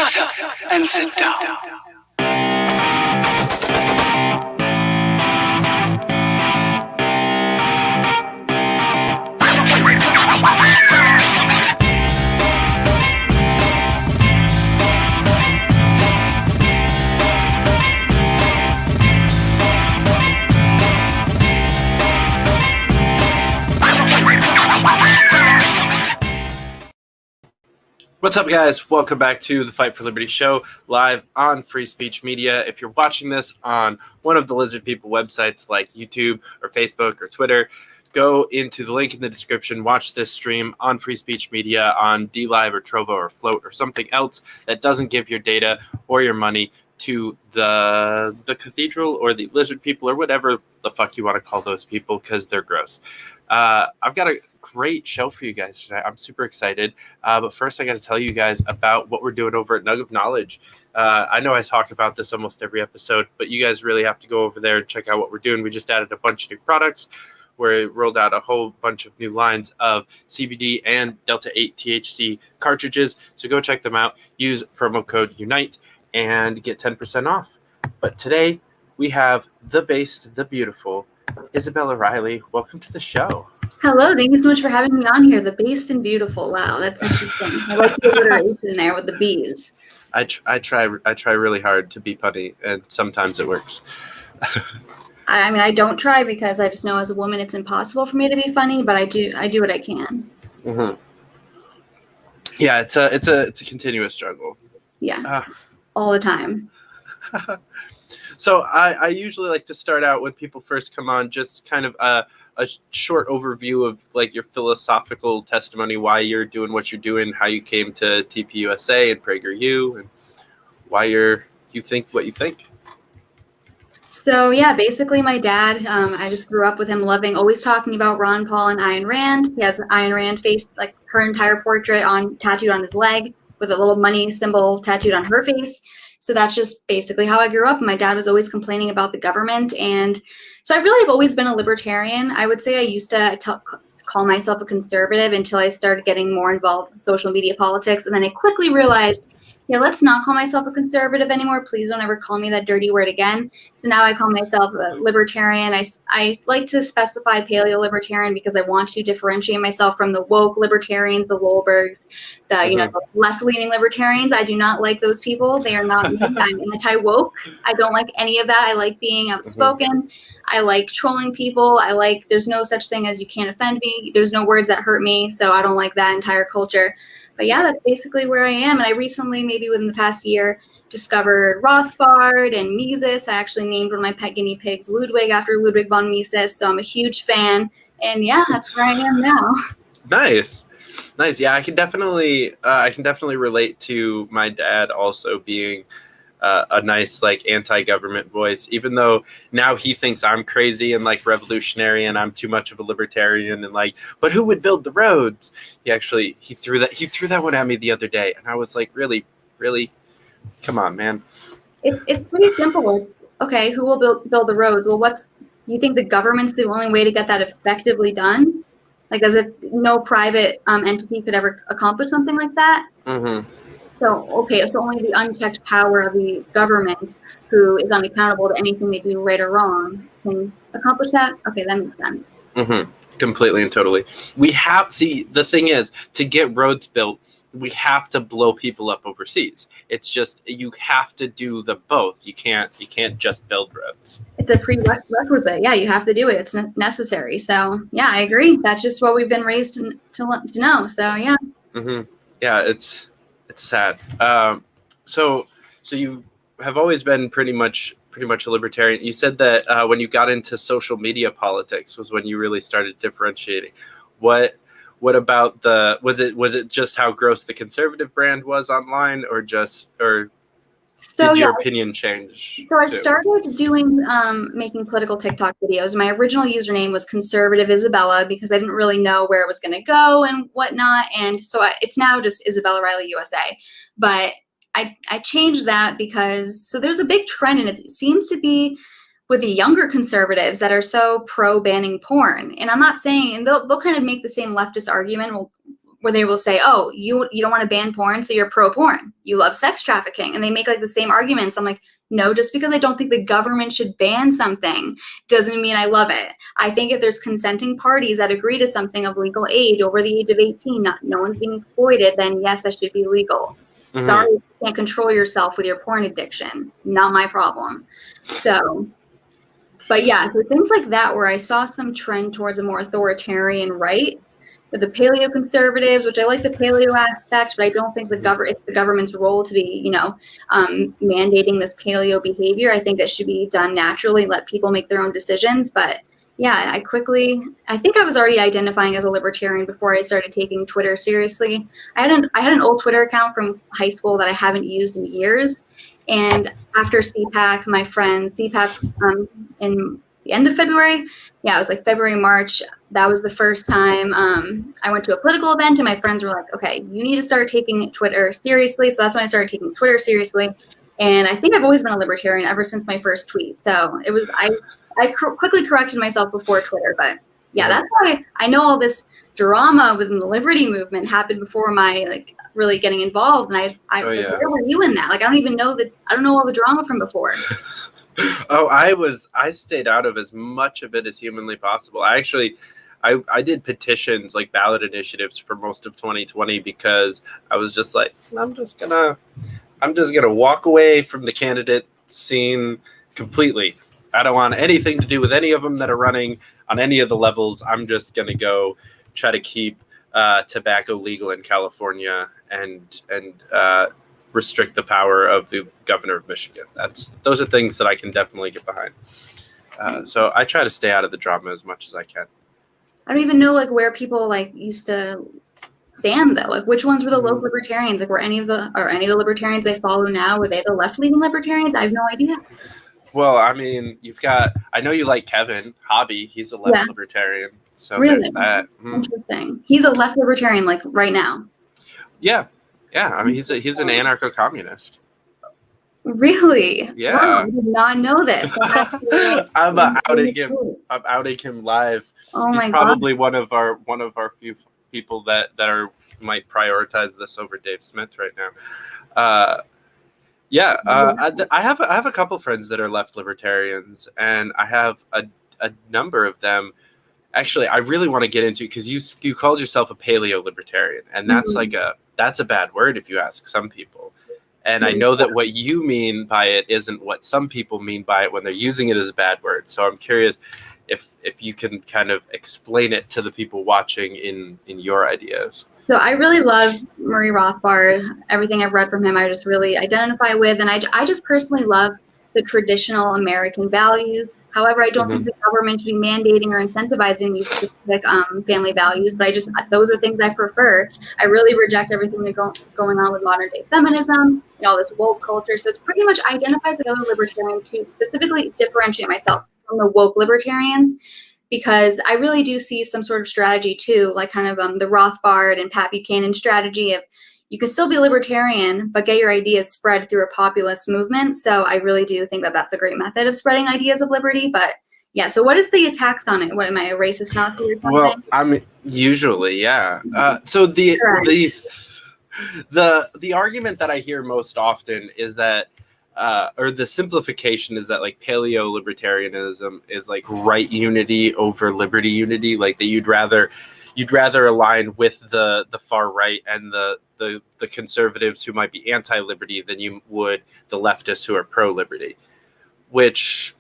Shut up and sit down. What's up, guys? Welcome back to the Fight for Liberty show, live on Free Speech Media. If you're watching this on one of the Lizard People websites like YouTube or Facebook or Twitter, go into the link in the description, watch this stream on Free Speech Media on DLive or Trovo or Float or something else that doesn't give your data or your money to the cathedral or the Lizard People or whatever the fuck you want to call those people, because they're gross. I've got a great show for you guys tonight. I'm super excited. But first, I got to tell you guys about what we're doing over at Nug of Knowledge. I know I talk about this almost every episode, but you guys really have to go over there and check out what we're doing. We just added a bunch of new products. We rolled out a whole bunch of new lines of CBD and Delta-8 THC cartridges. So go check them out. Use promo code UNITE and get 10% off. But today, we have the based, the beautiful Isabella Riley. Welcome to the show. Hello, thank you so much for having me on here. The based and beautiful. Wow, that's interesting. I like the alliteration there with the bees. I try really hard to be punny, and sometimes it works. I mean, I don't try because I just know as a woman it's impossible for me to be funny, but I do what I can. Mm-hmm. Yeah, it's a continuous struggle. Yeah, all the time. So I usually like to start out when people first come on, just kind of a short overview of like your philosophical testimony, why you're doing what you're doing, how you came to TPUSA and Prager U, and why you think what you think. So yeah, basically my dad, I just grew up with him always talking about Ron Paul and Ayn Rand. He has Ayn Rand face, like her entire portrait tattooed on his leg with a little money symbol tattooed on her face. So that's just basically how I grew up. My dad was always complaining about the government. And so I really have always been a libertarian. I would say I used to call myself a conservative until I started getting more involved with social media politics. And then I quickly realized, yeah, let's not call myself a conservative anymore. Please don't ever call me that dirty word again. So now I call myself a libertarian. I like to specify paleo libertarian because I want to differentiate myself from the woke libertarians, the Lolbergs, the left-leaning libertarians. I do not like those people. They are not me. I'm anti-woke. I don't like any of that. I like being outspoken. I like trolling people. There's no such thing as you can't offend me. There's no words that hurt me. So I don't like that entire culture. But yeah, that's basically where I am. And I recently, maybe within the past year, discovered Rothbard and Mises. I actually named one of my pet guinea pigs Ludwig after Ludwig von Mises. So I'm a huge fan. And yeah, that's where I am now. Nice. Yeah, I can definitely relate to my dad also being a nice like anti-government voice, even though now he thinks I'm crazy and like revolutionary and I'm too much of a libertarian and like, but who would build the roads? He threw that one at me the other day, and I was like, really, come on, man. It's pretty simple. It's okay. Who will build the roads? Well, you think the government's the only way to get that effectively done? Like as if no private entity could ever accomplish something like that. Mm-hmm. So only the unchecked power of the government, who is unaccountable to anything they do right or wrong, can accomplish that? Okay, that makes sense. Mm-hmm. Completely and totally. The thing is, to get roads built, we have to blow people up overseas. It's just, you have to do the both. You can't just build roads. It's a prerequisite. Yeah, you have to do it. It's necessary. So yeah, I agree. That's just what we've been raised to know. So yeah. Mm-hmm. Yeah, it's sad. So you have always been pretty much a libertarian. You said that when you got into social media politics was when you really started differentiating. What about was it just how gross the conservative brand was online, or did your opinion change? So I started doing making political TikTok videos. My original username was Conservative Isabella because I didn't really know where it was going to go and whatnot. And so it's now just Isabella Riley USA. But I changed that because there's a big trend, and it seems to be with the younger conservatives that are so pro banning porn. And I'm not saying, and they'll kind of make the same leftist argument. Well, where they will say, oh, you don't want to ban porn, so you're pro-porn. You love sex trafficking. And they make like the same arguments. I'm like, no, just because I don't think the government should ban something doesn't mean I love it. I think if there's consenting parties that agree to something of legal age over the age of 18, no one's being exploited, then yes, that should be legal. Mm-hmm. Sorry, you can't control yourself with your porn addiction. Not my problem. So, but yeah, so things like that where I saw some trend towards a more authoritarian right with the paleo conservatives, which I like the paleo aspect, but I don't think it's the government's role to be, mandating this paleo behavior. I think that should be done naturally, let people make their own decisions. But yeah, I think I was already identifying as a libertarian before I started taking Twitter seriously. I had an old Twitter account from high school that I haven't used in years. And after CPAC, my friend CPAC in the end of February, it was like February, March, that was the first time I went to a political event and my friends were like, okay, you need to start taking Twitter seriously. So that's when I started taking Twitter seriously. And I think I've always been a libertarian ever since my first tweet. So it was, I quickly corrected myself before Twitter, but yeah, that's why I know all this drama within the liberty movement happened before my really getting involved. And where were you in that? I don't know all the drama from before. Oh, I stayed out of as much of it as humanly possible. I did petitions, like ballot initiatives for most of 2020 because I was just like, I'm just gonna walk away from the candidate scene completely. I don't want anything to do with any of them that are running on any of the levels. I'm just gonna go try to keep tobacco legal in California and restrict the power of the governor of Michigan. Those are things that I can definitely get behind. So I try to stay out of the drama as much as I can. I don't even know where people used to stand though. Which ones were the local libertarians? Were any of the libertarians I follow now, were they the left-leaning libertarians? I have no idea. Well, I mean, I know you like Kevin Hobby. He's a left libertarian. So really? There's that. Interesting. He's a left libertarian right now. Yeah. Yeah. I mean, he's an anarcho-communist. Really? Yeah. Wow, I did not know this. I'm outing him live. Oh my He's probably one of our few people that might prioritize this over Dave Smith right now. I have a couple friends that are left libertarians, and I have a number of them. Actually, I really want to get into, because you called yourself a paleo libertarian, and that's that's a bad word if you ask some people. And I know that what you mean by it isn't what some people mean by it when they're using it as a bad word. So I'm curious if you can kind of explain it to the people watching in your ideas. So I really love Murray Rothbard. Everything I've read from him, I just really identify with. And I just personally love the traditional American values. However, I don't think the government should be mandating or incentivizing these specific family values, but those are things I prefer. I really reject everything that's going on with modern day feminism, all this woke culture. So it's pretty much identifies with other libertarians to specifically differentiate myself from the woke libertarians, because I really do see some sort of strategy too, the Rothbard and Pat Buchanan strategy of, you can still be a libertarian, but get your ideas spread through a populist movement. So I really do think that that's a great method of spreading ideas of liberty. But yeah, so what is the attacks on it? What, am I a racist Nazi or something? Well, I mean, usually, yeah. So the argument that I hear most often is that, or the simplification is that paleo libertarianism is right unity over liberty unity, that you'd rather align with the far right and the conservatives who might be anti-liberty than you would the leftists who are pro-liberty, which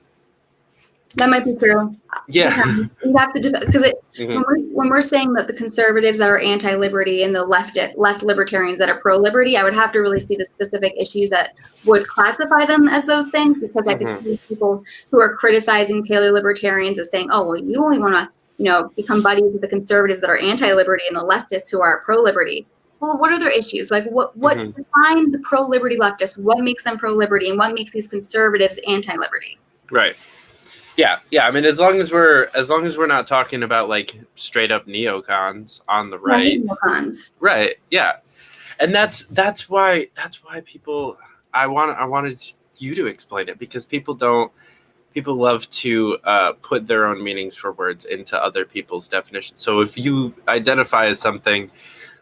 that might be true. Yeah, you have to, because when we're saying that the conservatives that are anti-liberty and the left libertarians that are pro-liberty, I would have to really see the specific issues that would classify them as those things, because I could see people who are criticizing paleo libertarians as saying, oh, well, you only want to become buddies with the conservatives that are anti-liberty and the leftists who are pro-liberty. Well, what are their issues? What define the pro-liberty leftists? What makes them pro-liberty, and what makes these conservatives anti-liberty? Right. Yeah. I mean, as long as we're not talking about straight up neocons on the right. Neocons. Right. Yeah. And that's why people. I wanted you to explain it, because people love to put their own meanings for words into other people's definitions. So if you identify as something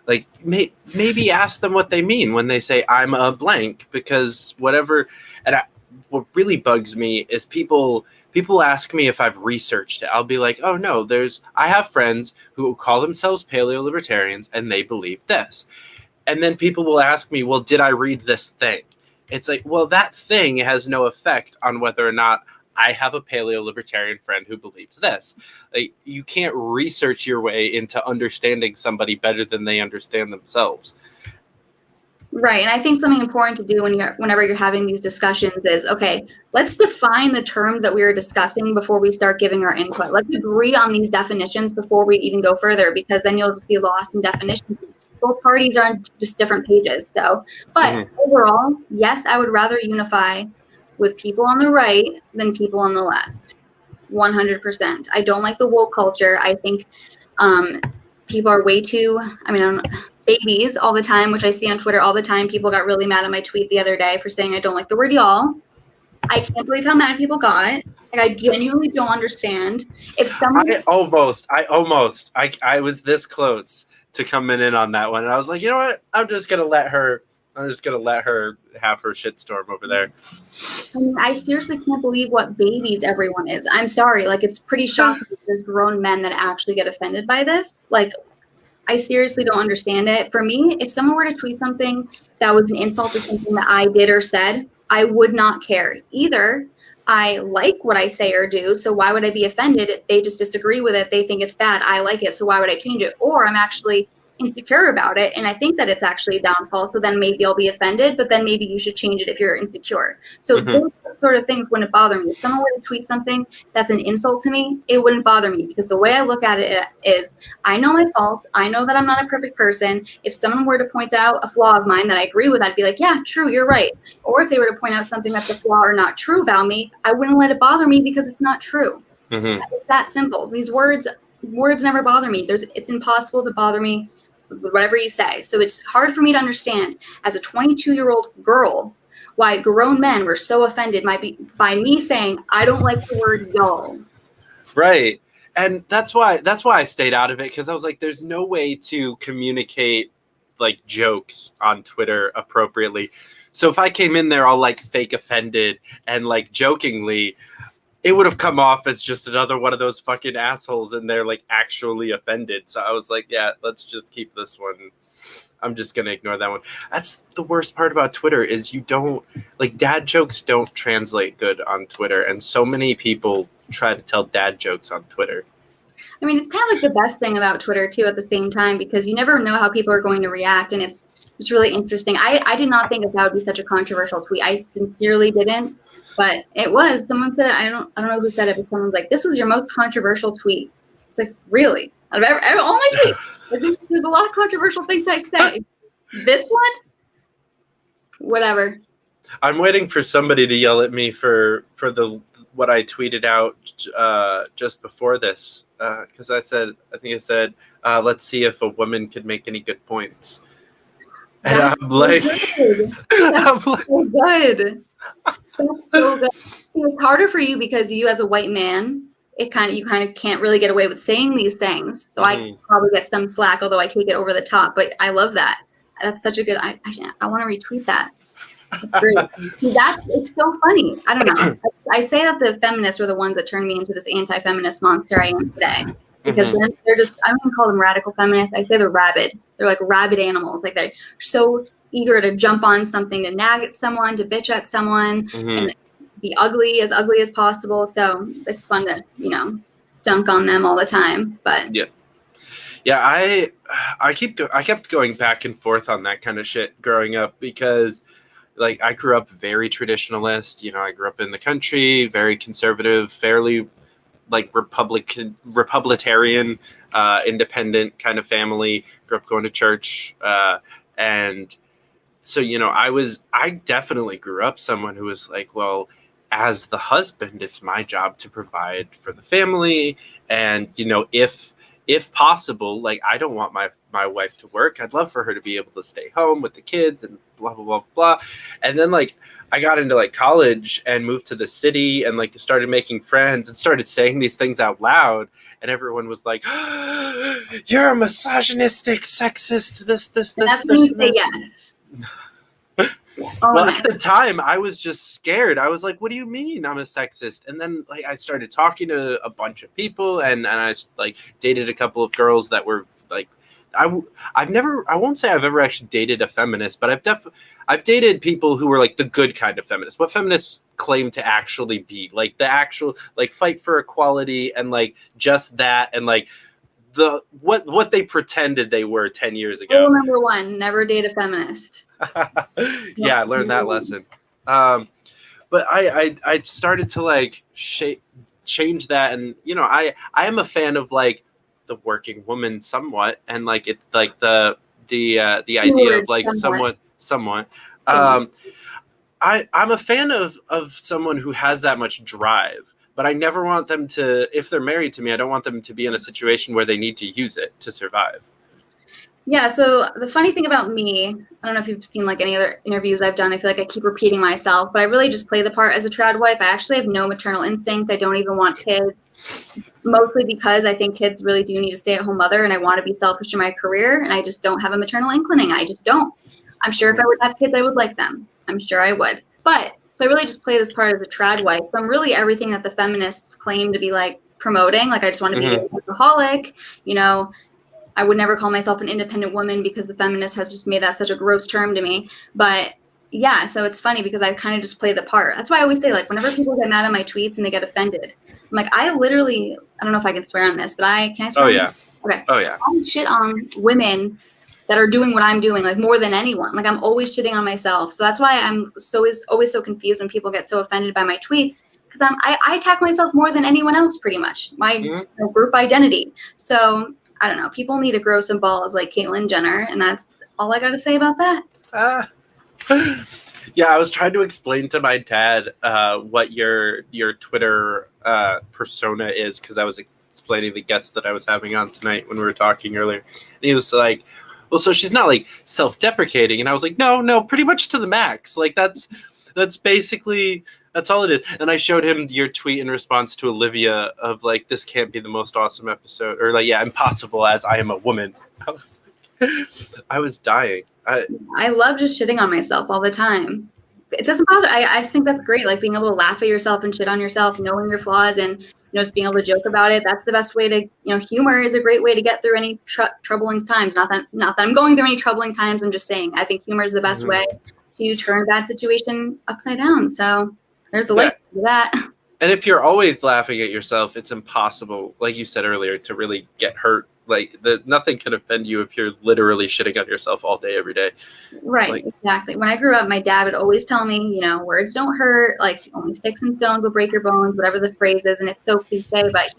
Like, maybe ask them what they mean when they say I'm a blank, because whatever. What really bugs me is people ask me if I've researched it. I'll be like, oh no, I have friends who call themselves paleo libertarians and they believe this. And then people will ask me, well, did I read this thing? It's like, well, that thing has no effect on whether or not I have a paleo libertarian friend who believes this. Like, you can't research your way into understanding somebody better than they understand themselves. Right. And I think something important to do whenever you're having these discussions is, okay, let's define the terms that we are discussing before we start giving our input. Let's agree on these definitions before we even go further, because then you'll just be lost in definitions. Both parties are on just different pages. So, but overall, yes, I would rather unify with people on the right than people on the left. 100%. I don't like the woke culture. I think people are way too, babies all the time, which I see on Twitter all the time. People got really mad at my tweet the other day for saying I don't like the word y'all. I can't believe how mad people got. Like, I genuinely don't understand. If someone I was this close to coming in on that one, and I was like, you know what? I'm just gonna let her have her shitstorm over there. I mean, I seriously can't believe what babies everyone is. I'm sorry. Like, it's pretty shocking that there's grown men that actually get offended by this. Like, I seriously don't understand it. For me, if someone were to tweet something that was an insult to something that I did or said, I would not care. Either I like what I say or do, so why would I be offended? They just disagree with it. They think it's bad. I like it, so why would I change it? Or I'm actually insecure about it, and I think that it's actually a downfall, so then maybe I'll be offended, but then maybe you should change it if you're insecure. So those sort of things wouldn't bother me. If someone were to tweet something that's an insult to me, it wouldn't bother me, because the way I look at it is, I know my faults. I know that I'm not a perfect person. If someone were to point out a flaw of mine that I agree with, I'd be like, yeah, true, you're right. Or if they were to point out something that's a flaw or not true about me, I wouldn't let it bother me because it's not true. It's that simple. These words never bother me. It's impossible to bother me with whatever you say. So it's hard for me to understand as a 22-year-old girl why grown men were so offended by me saying I don't like the word y'all. Right. And that's why I stayed out of it, because I was like, there's no way to communicate like jokes on Twitter appropriately. So if I came in there all like fake offended and like jokingly, it would have come off as just another one of those fucking assholes, and they're like actually offended. So I was like, yeah, let's just keep this one. I'm just going to ignore that one. That's the worst part about Twitter, is dad jokes don't translate good on Twitter. And so many people try to tell dad jokes on Twitter. I mean, it's kind of like the best thing about Twitter too at the same time, because you never know how people are going to react. And it's really interesting. I did not think that would be such a controversial tweet. I sincerely didn't. But it was. Someone said, I don't know who said it, but someone's like, this was your most controversial tweet. It's like, really? Out of all my tweets, there's a lot of controversial things I say. This one? Whatever. I'm waiting for somebody to yell at me for what I tweeted out just before this. Because I think I said, let's see if a woman could make any good points. And I'm like, That's so good. That's so good. It's harder for you because you, as a white man, you kind of can't really get away with saying these things. So I probably get some slack, although I take it over the top. But I love that. That's such a good. I want to retweet that. It's so funny. I don't know. I say that the feminists are the ones that turned me into this anti-feminist monster I am today. Because then they're just, I don't even call them radical feminists. I say they're rabid. They're like rabid animals. Like, they're so eager to jump on something, to nag at someone, to bitch at someone, and be ugly as possible. So it's fun to, dunk on them all the time. But I kept going back and forth on that kind of shit growing up, because like I grew up very traditionalist. I grew up in the country, very conservative, fairly like Republican, independent kind of family. Grew up going to church, and so I definitely grew up someone who was like, well, as the husband, it's my job to provide for the family, and if if possible, like, I don't want my wife to work. I'd love for her to be able to stay home with the kids and blah, blah, blah, blah. And then, like, I got into, like, college and moved to the city and, like, started making friends and started saying these things out loud. And everyone was like, oh, you're a misogynistic, sexist, this, And that's this, when you say this. yes. Well, at the time, I was just scared. I was like, what do you mean I'm a sexist? And then, like, I started talking to a bunch of people, and I, like, dated a couple of girls that were, like, I won't say I've ever actually dated a feminist, but I've dated people who were, like, the good kind of feminists. What feminists claim to actually be. Like, the actual, like, fight for equality and, like, just that, and, like, what they pretended they were 10 years ago. Rule number 1, never date a feminist. Yeah, I learned that lesson. But I started to, like, change that, and, you know, I am a fan of, like, the working woman somewhat, and, like, it's like the idea of, like, somewhat. I'm a fan of someone who has that much drive. But I never want them to, if they're married to me, I don't want them to be in a situation where they need to use it to survive. Yeah, so the funny thing about me, I don't know if you've seen, like, any other interviews I've done, I feel like I keep repeating myself, but I really just play the part as a trad wife. I actually have no maternal instinct. I don't even want kids, mostly because I think kids really do need a stay-at-home mother, and I want to be selfish in my career, and I just don't have a maternal inclining. I just don't. I'm sure if I would have kids, I would like them. I'm sure I would. But so I really just play this part as a trad wife. So I'm really everything that the feminists claim to be, like, promoting. Like, I just want to be an alcoholic. You know, I would never call myself an independent woman because the feminist has just made that such a gross term to me. But yeah, so it's funny because I kind of just play the part. That's why I always say, like, whenever people get mad at my tweets and they get offended, I'm like, I literally, I don't know if I can swear on this, but can I swear? Oh, yeah. Okay. Oh, yeah. I shit on women that are doing what I'm doing, like, more than anyone. Like, I'm always shitting on myself. So that's why I'm always so confused when people get so offended by my tweets, because I attack myself more than anyone else, pretty much. My group identity. So I don't know. People need to grow some balls like Caitlyn Jenner, and that's all I got to say about that. Yeah, I was trying to explain to my dad what your Twitter persona is, because I was explaining the guest that I was having on tonight when we were talking earlier. And he was like, well, so she's not, like, self-deprecating. And I was like, no, pretty much to the max. Like, that's basically, that's all it is. And I showed him your tweet in response to Olivia of, like, this can't be the most awesome episode. Or, like, yeah, impossible as I am a woman. I was dying. I love just shitting on myself all the time. It doesn't bother. I just think that's great. Like, being able to laugh at yourself and shit on yourself, knowing your flaws, and, you know, just being able to joke about it. That's the best way to, you know, humor is a great way to get through any troubling times. Not that I'm going through any troubling times. I'm just saying, I think humor is the best way to turn a bad situation upside down. So there's a way to do that. And if you're always laughing at yourself, it's impossible, like you said earlier, to really get hurt. Like, nothing can offend you if you're literally shitting on yourself all day, every day. Right, like, exactly. When I grew up, my dad would always tell me, you know, words don't hurt. Like, only sticks and stones will break your bones, whatever the phrase is. And it's so cliche, but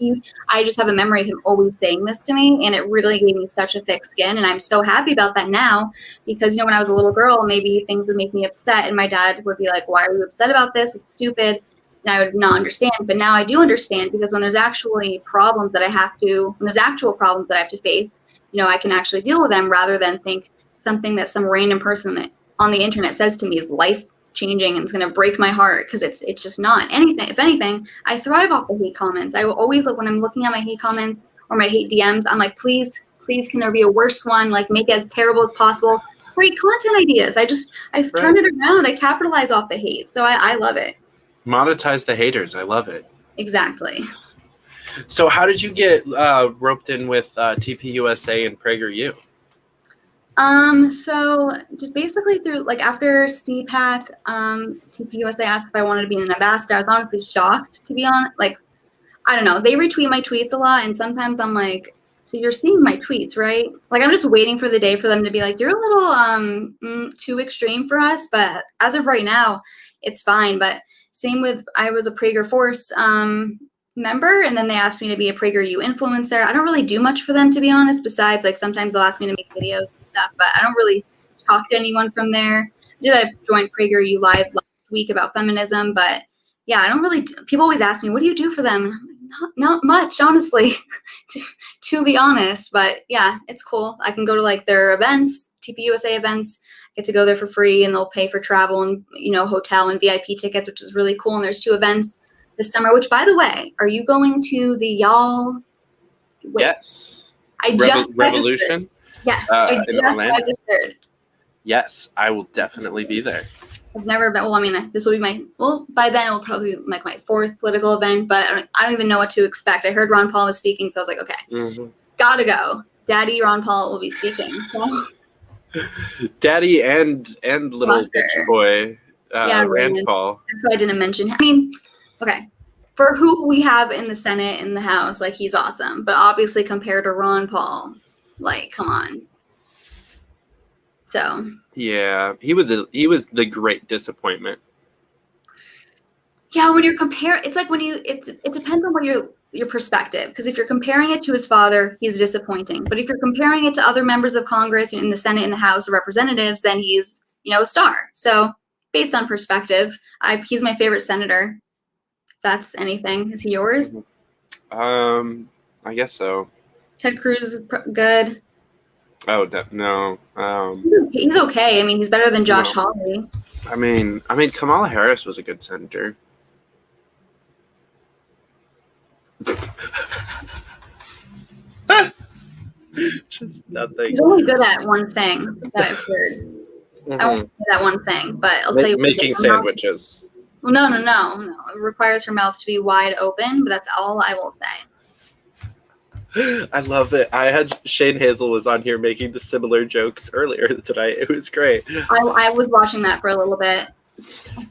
I just have a memory of him always saying this to me. And it really gave me such a thick skin. And I'm so happy about that now because, you know, when I was a little girl, maybe things would make me upset. And my dad would be like, why are you upset about this? It's stupid. And I would not understand, but now I do understand, because when there's actually problems that I have to face, you know, I can actually deal with them rather than think something that some random person on the internet says to me is life changing and it's going to break my heart, because it's just not anything. If anything, I thrive off the hate comments. I will always look when I'm looking at my hate comments or my hate DMs. I'm like, please, can there be a worse one? Like, make it as terrible as possible. Great content ideas. I've turned it around. I capitalize off the hate, so I love it. Monetize the haters. I love it. Exactly. So how did you get roped in with TPUSA and Prager U? So just basically through, like, after CPAC, TPUSA asked if I wanted to be an ambassador. I was honestly shocked, to be honest. Like, I don't know. They retweet my tweets a lot, and sometimes I'm like, so you're seeing my tweets, right? Like, I'm just waiting for the day for them to be like, you're a little too extreme for us. But as of right now, it's fine. But same with, I was a Prager Force member, and then they asked me to be a Prager U influencer. I don't really do much for them, to be honest, besides, like, sometimes they'll ask me to make videos and stuff, but I don't really talk to anyone from there. I joined Prager U Live last week about feminism, but yeah, I don't really, people always ask me, what do you do for them? Not much, honestly, to be honest. But yeah, it's cool. I can go to like their events, TPUSA events. Get to go there for free, and they'll pay for travel and hotel and VIP tickets, which is really cool. And there's 2 events this summer. Which, by the way, are you going to the y'all? Wait, Yes. I just Revolution. Yes, I just registered. Yes, I will definitely be there. I've never been. Well, I mean, this will be by then it'll probably be like my 4th political event, but I don't even know what to expect. I heard Ron Paul was speaking, so I was like, okay, gotta go. Daddy Ron Paul will be speaking. Daddy and little bitch boy, Rand Paul. That's why I didn't mention him. I mean, okay, for who we have in the Senate and the House, like he's awesome, but obviously compared to Ron Paul, like, come on. So yeah, he was the great disappointment. Yeah, when you're comparing, it's like when it depends on what your perspective. Because if you're comparing it to his father, he's disappointing. But if you're comparing it to other members of Congress in the Senate and the House of Representatives, then he's a star. So based on perspective, he's my favorite senator. If that's anything. Is he yours? I guess so. Ted Cruz is good. Oh no. He's okay. I mean, he's better than Josh Hawley. I mean, Kamala Harris was a good senator. Just nothing. He's only good at one thing that I've heard. I won't say that one thing, but I'll tell you. Making sandwiches. Well, no. It requires her mouth to be wide open, but that's all I will say. I love it. I had Shane Hazel was on here making the similar jokes earlier tonight. It was great. I was watching that for a little bit.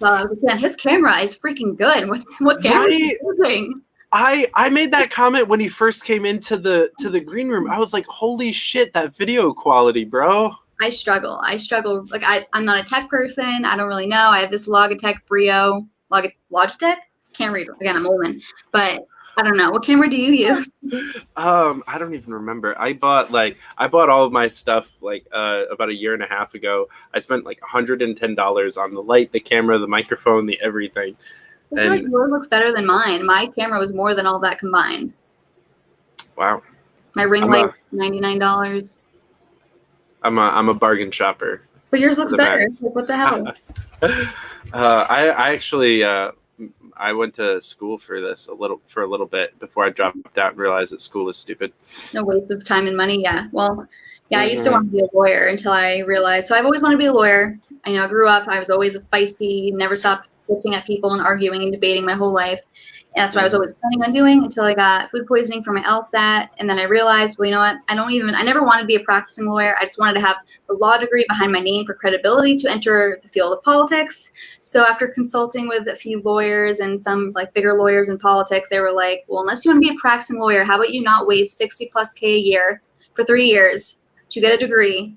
Man, his camera is freaking good. What camera is he using? I made that comment when he first came into the green room. I was like, holy shit, that video quality, bro. I struggle. Like I'm not a tech person. I don't really know. I have this Logitech Brio. Logitech? Can't read. Again, I'm old man. But I don't know. What camera do you use? I don't even remember. I bought all of my stuff about a year and a half ago. I spent like $110 on the light, the camera, the microphone, the everything. I feel like yours looks better than mine. My camera was more than all that combined. Wow. My ring light, $99. I'm a bargain shopper. But yours looks better. Like, what the hell? I actually I went to school for this for a little bit before I dropped out and realized that school is stupid. No waste of time and money. Yeah. Well, yeah, I used to want to be a lawyer until I realized. So I've always wanted to be a lawyer. I grew up. I was always feisty. Never stopped bitching at people and arguing and debating my whole life. And that's what I was always planning on doing until I got food poisoning for my LSAT. And then I realized, well, you know what? I never wanted to be a practicing lawyer. I just wanted to have the law degree behind my name for credibility to enter the field of politics. So after consulting with a few lawyers and some bigger lawyers in politics, they were like, well, unless you want to be a practicing lawyer, how about you not waste $60+ K a year for 3 years to get a degree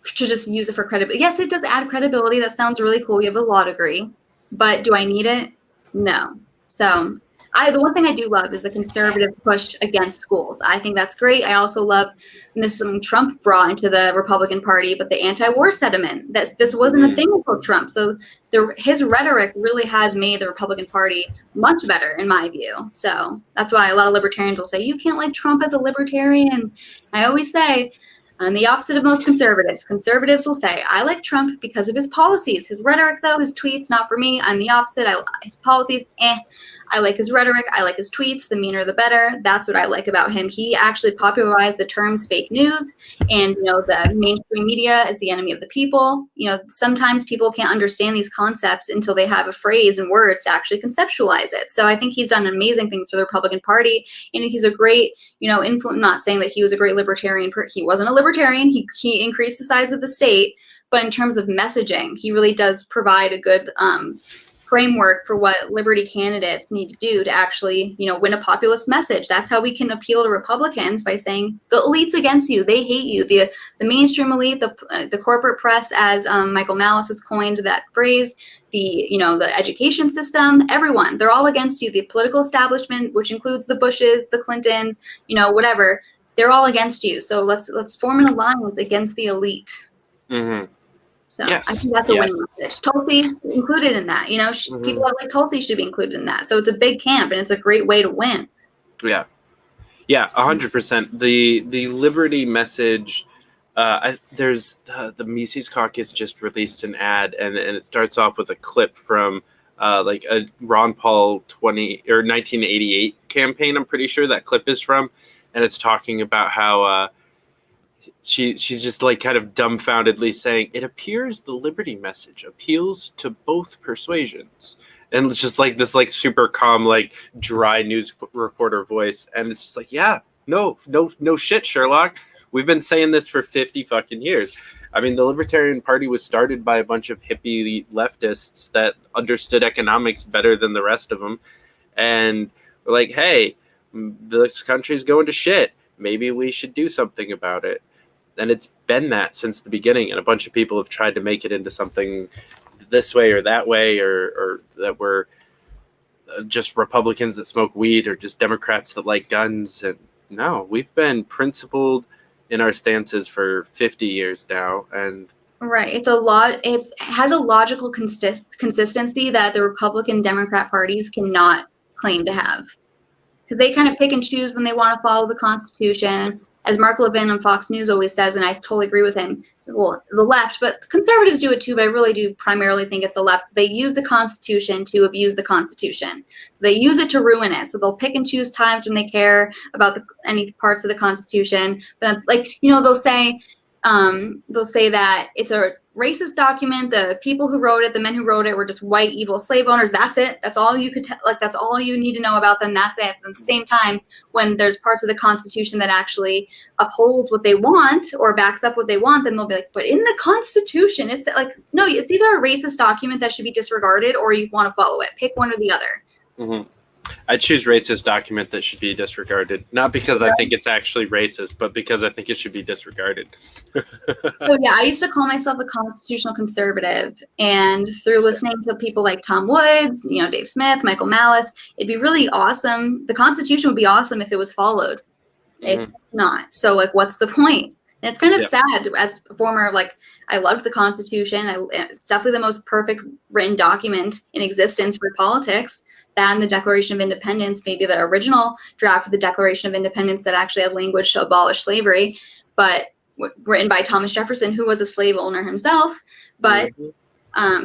to just use it for credibility? Yes, it does add credibility. That sounds really cool. You have a law degree. But do I need it? No. So the one thing I do love is the conservative push against schools. I think that's great. I also love, and this is something Trump brought into the Republican Party, but the anti-war sentiment. This wasn't a thing until Trump. So his rhetoric really has made the Republican Party much better, in my view. So that's why a lot of libertarians will say, you can't like Trump as a libertarian. I always say, I'm the opposite of most conservatives. Conservatives will say, I like Trump because of his policies. His rhetoric, though, his tweets, not for me. I'm the opposite. His policies, I like his rhetoric. I like his tweets. The meaner, the better. That's what I like about him. He actually popularized the terms fake news and, the mainstream media is the enemy of the people. Sometimes people can't understand these concepts until they have a phrase and words to actually conceptualize it. So I think he's done amazing things for the Republican Party. And he's a great, influence. Not saying that he was a great libertarian. He wasn't a libertarian. He increased the size of the state. But in terms of messaging, he really does provide a good framework for what liberty candidates need to do to actually, win a populist message. That's how we can appeal to Republicans, by saying the elite's against you. They hate you. The mainstream elite, the corporate press, as Michael Malice has coined that phrase, the education system, everyone, they're all against you. The political establishment, which includes the Bushes, the Clintons, whatever, they're all against you. So let's form an alliance against the elite. Mm-hmm. So yes. I think that's a winning message. Tulsi included in that. People that like Tulsi should be included in that. So it's a big camp, and it's a great way to win. Yeah. Yeah, 100%. The liberty message. There's the Mises Caucus just released an ad, and it starts off with a clip from like a Ron Paul 1988 campaign. I'm pretty sure that clip is from, and it's talking about how she's just like kind of dumbfoundedly saying, "It appears the liberty message appeals to both persuasions." And it's just like this like super calm, like dry news reporter voice. And it's just like, yeah, no shit, Sherlock. We've been saying this for 50 fucking years. I mean, the Libertarian Party was started by a bunch of hippie leftists that understood economics better than the rest of them. And we're like, hey, this country's going to shit. Maybe we should do something about it. And it's been that since the beginning. And a bunch of people have tried to make it into something this way or that way, or that we're just Republicans that smoke weed or just Democrats that like guns. And no, we've been principled in our stances for 50 years now. And right, it has a logical consistency that the Republican Democrat parties cannot claim to have, because they kind of pick and choose when they want to follow the Constitution. As Mark Levin on Fox News always says, and I totally agree with him, well, the left, but conservatives do it too, but I really do primarily think it's the left. They use the Constitution to abuse the Constitution. So they use it to ruin it. So they'll pick and choose times when they care about any parts of the Constitution. But like, they'll say that it's a racist document. The people who wrote it, the men who wrote it, were just white, evil slave owners. That's it. That's all you could that's all you need to know about them. That's it. At the same time, when there's parts of the Constitution that actually upholds what they want or backs up what they want, then they'll be like, but in the Constitution, it's like, no, it's either a racist document that should be disregarded or you want to follow it. Pick one or the other. Mm-hmm. I choose racist document that should be disregarded, not because I think it's actually racist, but because I think it should be disregarded. So yeah, I used to call myself a constitutional conservative, and through listening to people like Tom Woods, Dave Smith, Michael Malice, it'd be really awesome. The Constitution would be awesome if it was followed. It's not. So like, what's the point? And it's kind of sad as a former, I loved the Constitution. It's definitely the most perfect written document in existence for politics. That and the Declaration of Independence, maybe the original draft of the Declaration of Independence that actually had language to abolish slavery, but written by Thomas Jefferson, who was a slave owner himself. But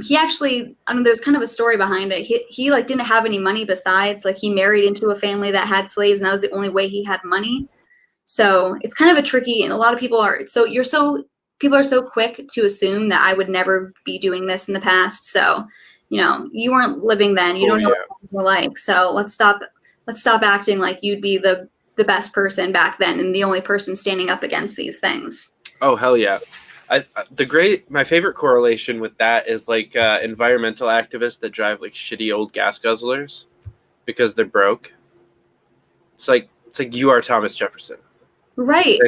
he actually, there's kind of a story behind it. He didn't have any money besides, he married into a family that had slaves, and that was the only way he had money. So it's kind of a tricky, and a lot of people are people are so quick to assume that I would never be doing this in the past. So, you weren't living then. You don't know what you were like. So let's stop acting like you'd be the best person back then and the only person standing up against these things. Oh, hell yeah. My favorite correlation with that is environmental activists that drive shitty old gas guzzlers because they're broke. It's like you are Thomas Jefferson. Right.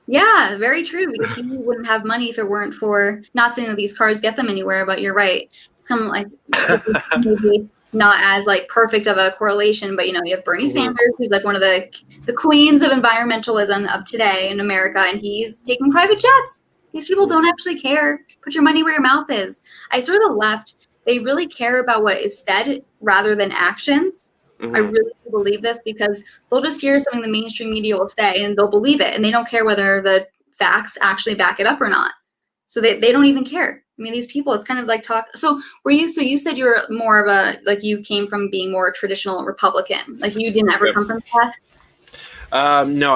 Yeah, very true, because he wouldn't have money if it weren't for, not saying that these cars get them anywhere, but you're right. It's kind of maybe not as perfect of a correlation, but you have Bernie Sanders, who's one of the queens of environmentalism of today in America, and he's taking private jets. These people don't actually care. Put your money where your mouth is. I swear the left, they really care about what is said rather than actions. I really believe this, because they'll just hear something the mainstream media will say and they'll believe it, and they don't care whether the facts actually back it up or not. So they don't even care. I mean, these people, it's kind of talk. So you said you were more of a, you came from being more traditional Republican. You didn't ever come from the left? No,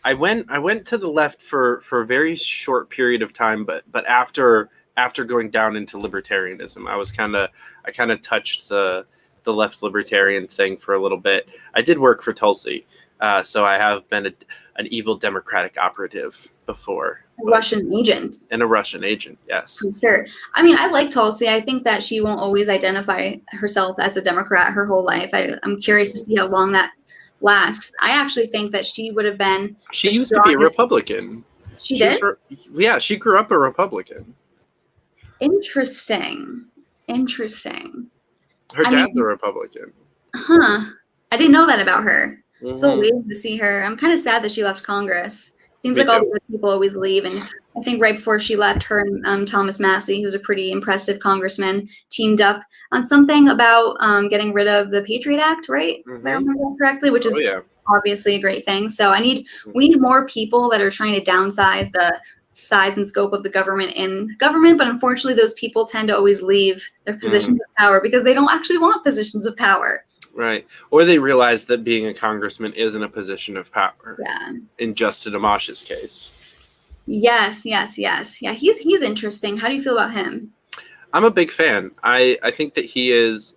I went to the left for a very short period of time, but after going down into libertarianism, I kind of touched the left libertarian thing for a little bit. I did work for Tulsi, so I have been an evil Democratic operative before. A Russian agent. And a Russian agent, yes. Sure. I mean, I like Tulsi. I think that she won't always identify herself as a Democrat her whole life. I'm curious to see how long that lasts. I actually think that she would have been... She used to be a Republican. She did? Yeah, she grew up a Republican. Interesting. Her dad's a Republican. Huh. I didn't know that about her. So weird to see her. I'm kind of sad that she left Congress. Seems like all the good people always leave, and I think right before she left, her and Thomas Massey, who's a pretty impressive congressman, teamed up on something about getting rid of the Patriot Act, right? If I remember that correctly, which is obviously a great thing. So we need more people that are trying to downsize the size and scope of the government in government, but unfortunately those people tend to always leave their positions of power because they don't actually want positions of power. Right. Or they realize that being a congressman isn't a position of power. Yeah. In Justin Amash's case. Yes. Yeah, he's interesting. How do you feel about him? I'm a big fan. I think that he's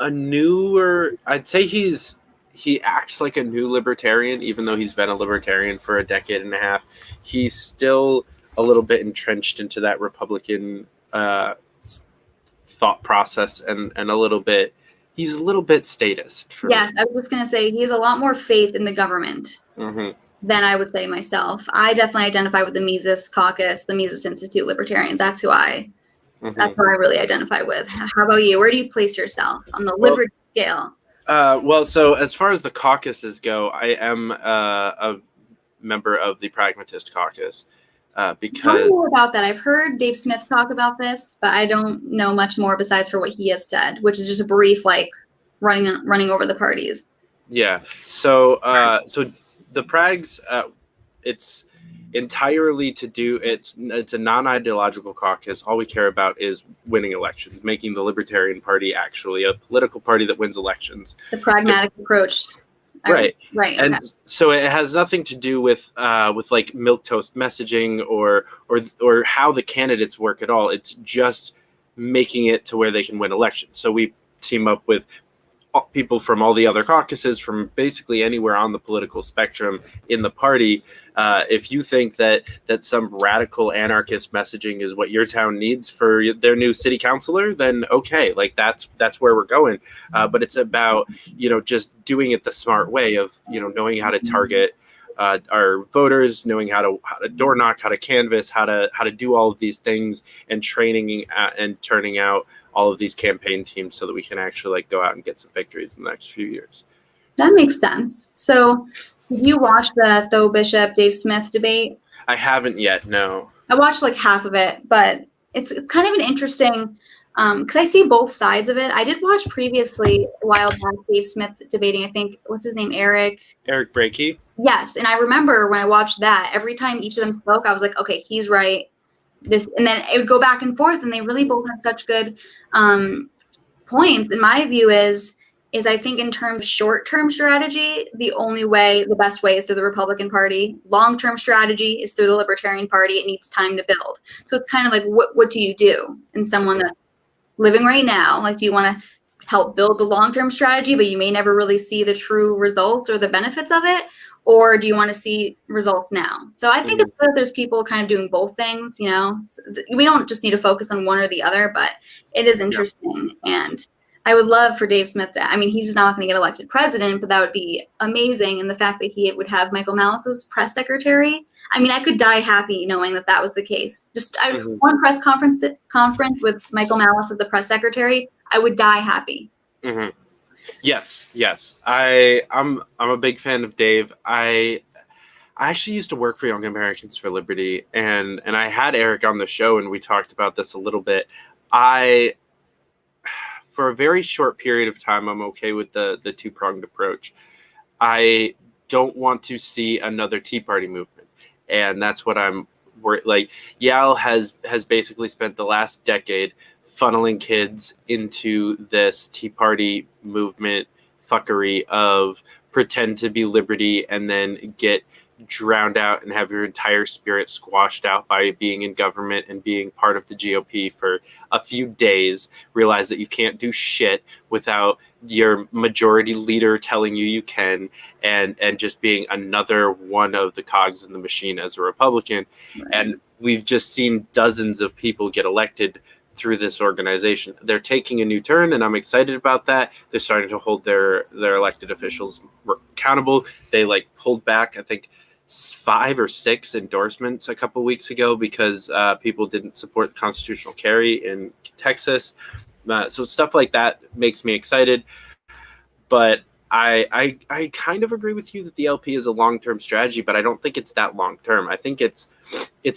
a newer, I'd say he acts like a new libertarian, even though he's been a libertarian for a decade and a half. He's still a little bit entrenched into that Republican thought process and he's a little bit statist. Yes, I was just going to say he has a lot more faith in the government than I would say myself. I definitely identify with the Mises Caucus, the Mises Institute Libertarians. That's who I really identify with. How about you? Where do you place yourself on the liberty scale? So as far as the caucuses go, I am a member of the Pragmatist Caucus. Because tell me more about that. I've heard Dave Smith talk about this, but I don't know much more besides for what he has said, which is just a brief, like running over the parties. Yeah. So the Prags, it's entirely to do. It's a non-ideological caucus. All we care about is winning elections, making the Libertarian Party actually a political party that wins elections. The pragmatic approach. Right. And okay. So it has nothing to do with like milquetoast messaging or how the candidates work at all. It's just making it to where they can win elections. So we team up with people from all the other caucuses, from basically anywhere on the political spectrum in the party. If you think that some radical anarchist messaging is what your town needs for their new city councilor, then okay, like that's where we're going. But it's about, just doing it the smart way of, knowing how to target our voters, knowing how to door knock, how to canvass, how to do all of these things, and training and turning out all of these campaign teams so that we can actually go out and get some victories in the next few years. That makes sense. So did you watch the Tho Bishop, Dave Smith debate? I haven't yet, no. I watched like half of it, but it's kind of an interesting, because I see both sides of it. I did watch previously a while back Dave Smith debating, I think, what's his name, Eric Brakey? Yes, and I remember when I watched that, every time each of them spoke, I was like, okay, he's right. And then it would go back and forth, and they really both have such good points. And my view is I think in terms of short-term strategy, the best way is through the Republican Party. Long-term strategy is through the Libertarian Party. It needs time to build. So it's kind of like, what do you do in someone that's living right now? Like, do you want to help build the long-term strategy, but you may never really see the true results or the benefits of it? Or do you want to see results now? So I think it's good that there's people kind of doing both things, So we don't just need to focus on one or the other, but it is interesting. Yeah. And I would love for Dave Smith he's not going to get elected president, but that would be amazing. And the fact that he would have Michael Malice as press secretary, I could die happy knowing that was the case. Just one press conference with Michael Malice as the press secretary, I would die happy. Mm-hmm. Yes. I'm a big fan of Dave. I actually used to work for Young Americans for Liberty, and I had Eric on the show, and we talked about this a little bit. For a very short period of time, I'm okay with the two-pronged approach. I don't want to see another Tea Party movement, and that's what I'm worried. Like, Yale has basically spent the last decade funneling kids into this Tea Party movement fuckery of pretend to be liberty and then get drowned out and have your entire spirit squashed out by being in government and being part of the GOP for a few days, realize that you can't do shit without your majority leader telling you can, and just being another one of the cogs in the machine as a Republican. Right. And we've just seen dozens of people get elected through this organization. They're taking a new turn, and I'm excited about that. They're starting to hold their elected officials accountable. They pulled back, I think, 5 or 6 endorsements a couple weeks ago because people didn't support constitutional carry in Texas. So stuff like that makes me excited. But I kind of agree with you that the LP is a long-term strategy, but I don't think it's that long-term. I think it's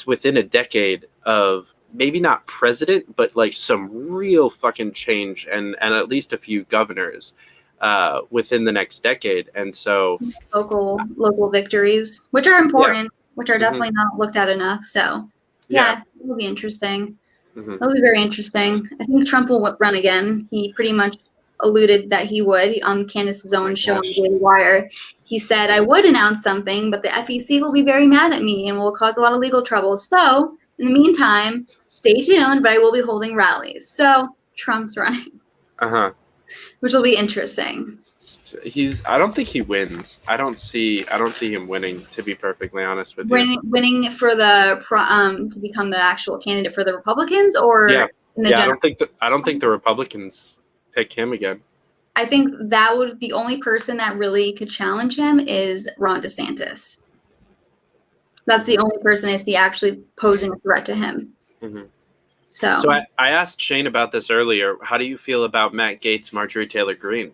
within a decade of maybe not president, but like some real fucking change and at least a few governors within the next decade. And so local victories, which are important, which are definitely not looked at enough. So yeah, it'll be interesting. It'll be very interesting. I think Trump will run again. He pretty much alluded that he would on Candace's own show on Daily Wire. He said, I would announce something, but the FEC will be very mad at me and will cause a lot of legal trouble. So in the meantime, stay tuned, but I will be holding rallies. So Trump's running, which will be interesting. I don't think he wins. I don't see him winning, to be perfectly honest with you. Winning for the to become the actual candidate for the Republicans, or I don't think the Republicans pick him again. I think that would the only person that really could challenge him is Ron DeSantis. That's the only person I see actually posing a threat to him. So I asked Shane about this earlier. How do you feel about Matt Gaetz, Marjorie Taylor Green?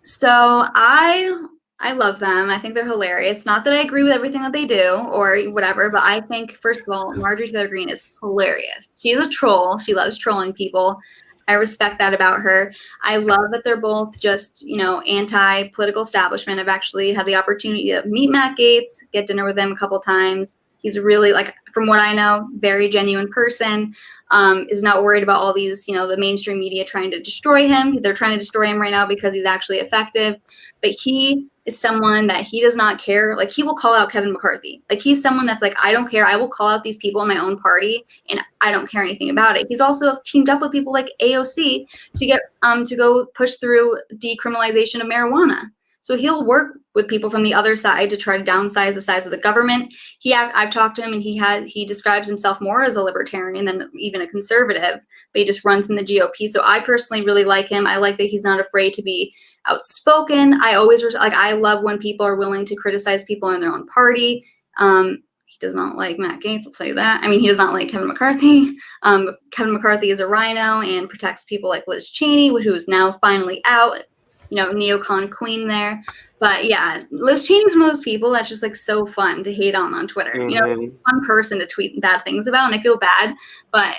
So I love them. I think they're hilarious. Not that I agree with everything that they do or whatever, but I think, first of all, Marjorie Taylor Green is hilarious. She's a troll. She loves trolling people. I respect that about her. I love that they're both just, anti-political establishment. I've actually had the opportunity to meet Matt Gaetz, get dinner with him a couple times. He's really, from what I know, very genuine person, is not worried about all these, the mainstream media trying to destroy him. They're trying to destroy him right now because he's actually effective. But he is someone that he does not care. Like, he will call out Kevin McCarthy. Like, he's someone that's like, I don't care. I will call out these people in my own party, and I don't care anything about it. He's also teamed up with people like AOC to get to go push through decriminalization of marijuana. So he'll work with people from the other side to try to downsize the size of the government. I've talked to him, and he describes himself more as a libertarian than even a conservative, but he just runs in the GOP. So I personally really like him. I like that he's not afraid to be outspoken. I love when people are willing to criticize people in their own party. He does not like Matt Gaetz, I'll tell you that. I mean, he does not like Kevin McCarthy. Kevin McCarthy is a rhino and protects people like Liz Cheney, who is now finally out. Neocon queen there. But yeah, Liz Cheney's one of those people that's just so fun to hate on Twitter. Fun person to tweet bad things about, and I feel bad. But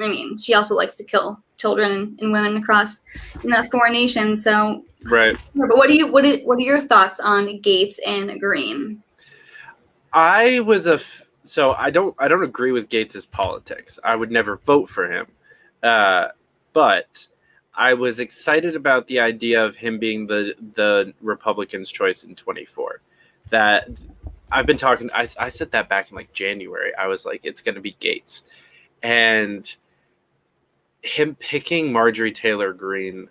I mean, she also likes to kill children and women across the foreign nations. So right. But what are your thoughts on Gaetz and Green? I don't agree with Gaetz's politics. I would never vote for him. But I was excited about the idea of him being the Republicans' choice in 24. That I've been talking. I said that back in January. I was like, it's going to be Gaetz, and him picking Marjorie Taylor Green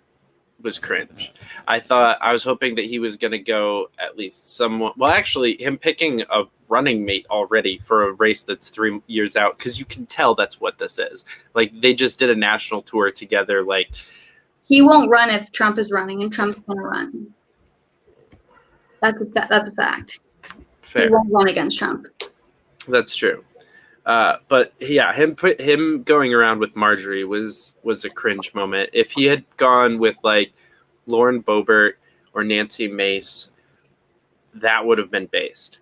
was cringe. I was hoping that he was going to go at least somewhat. Well, actually, him picking a running mate already for a race that's 3 years out, because you can tell that's what this is. They just did a national tour together. He won't run if Trump is running, and Trump's going to run. That's a fact. Fair. He won't run against Trump. That's true. But yeah, him going around with Marjorie was a cringe moment. If he had gone with Lauren Boebert or Nancy Mace, that would have been based.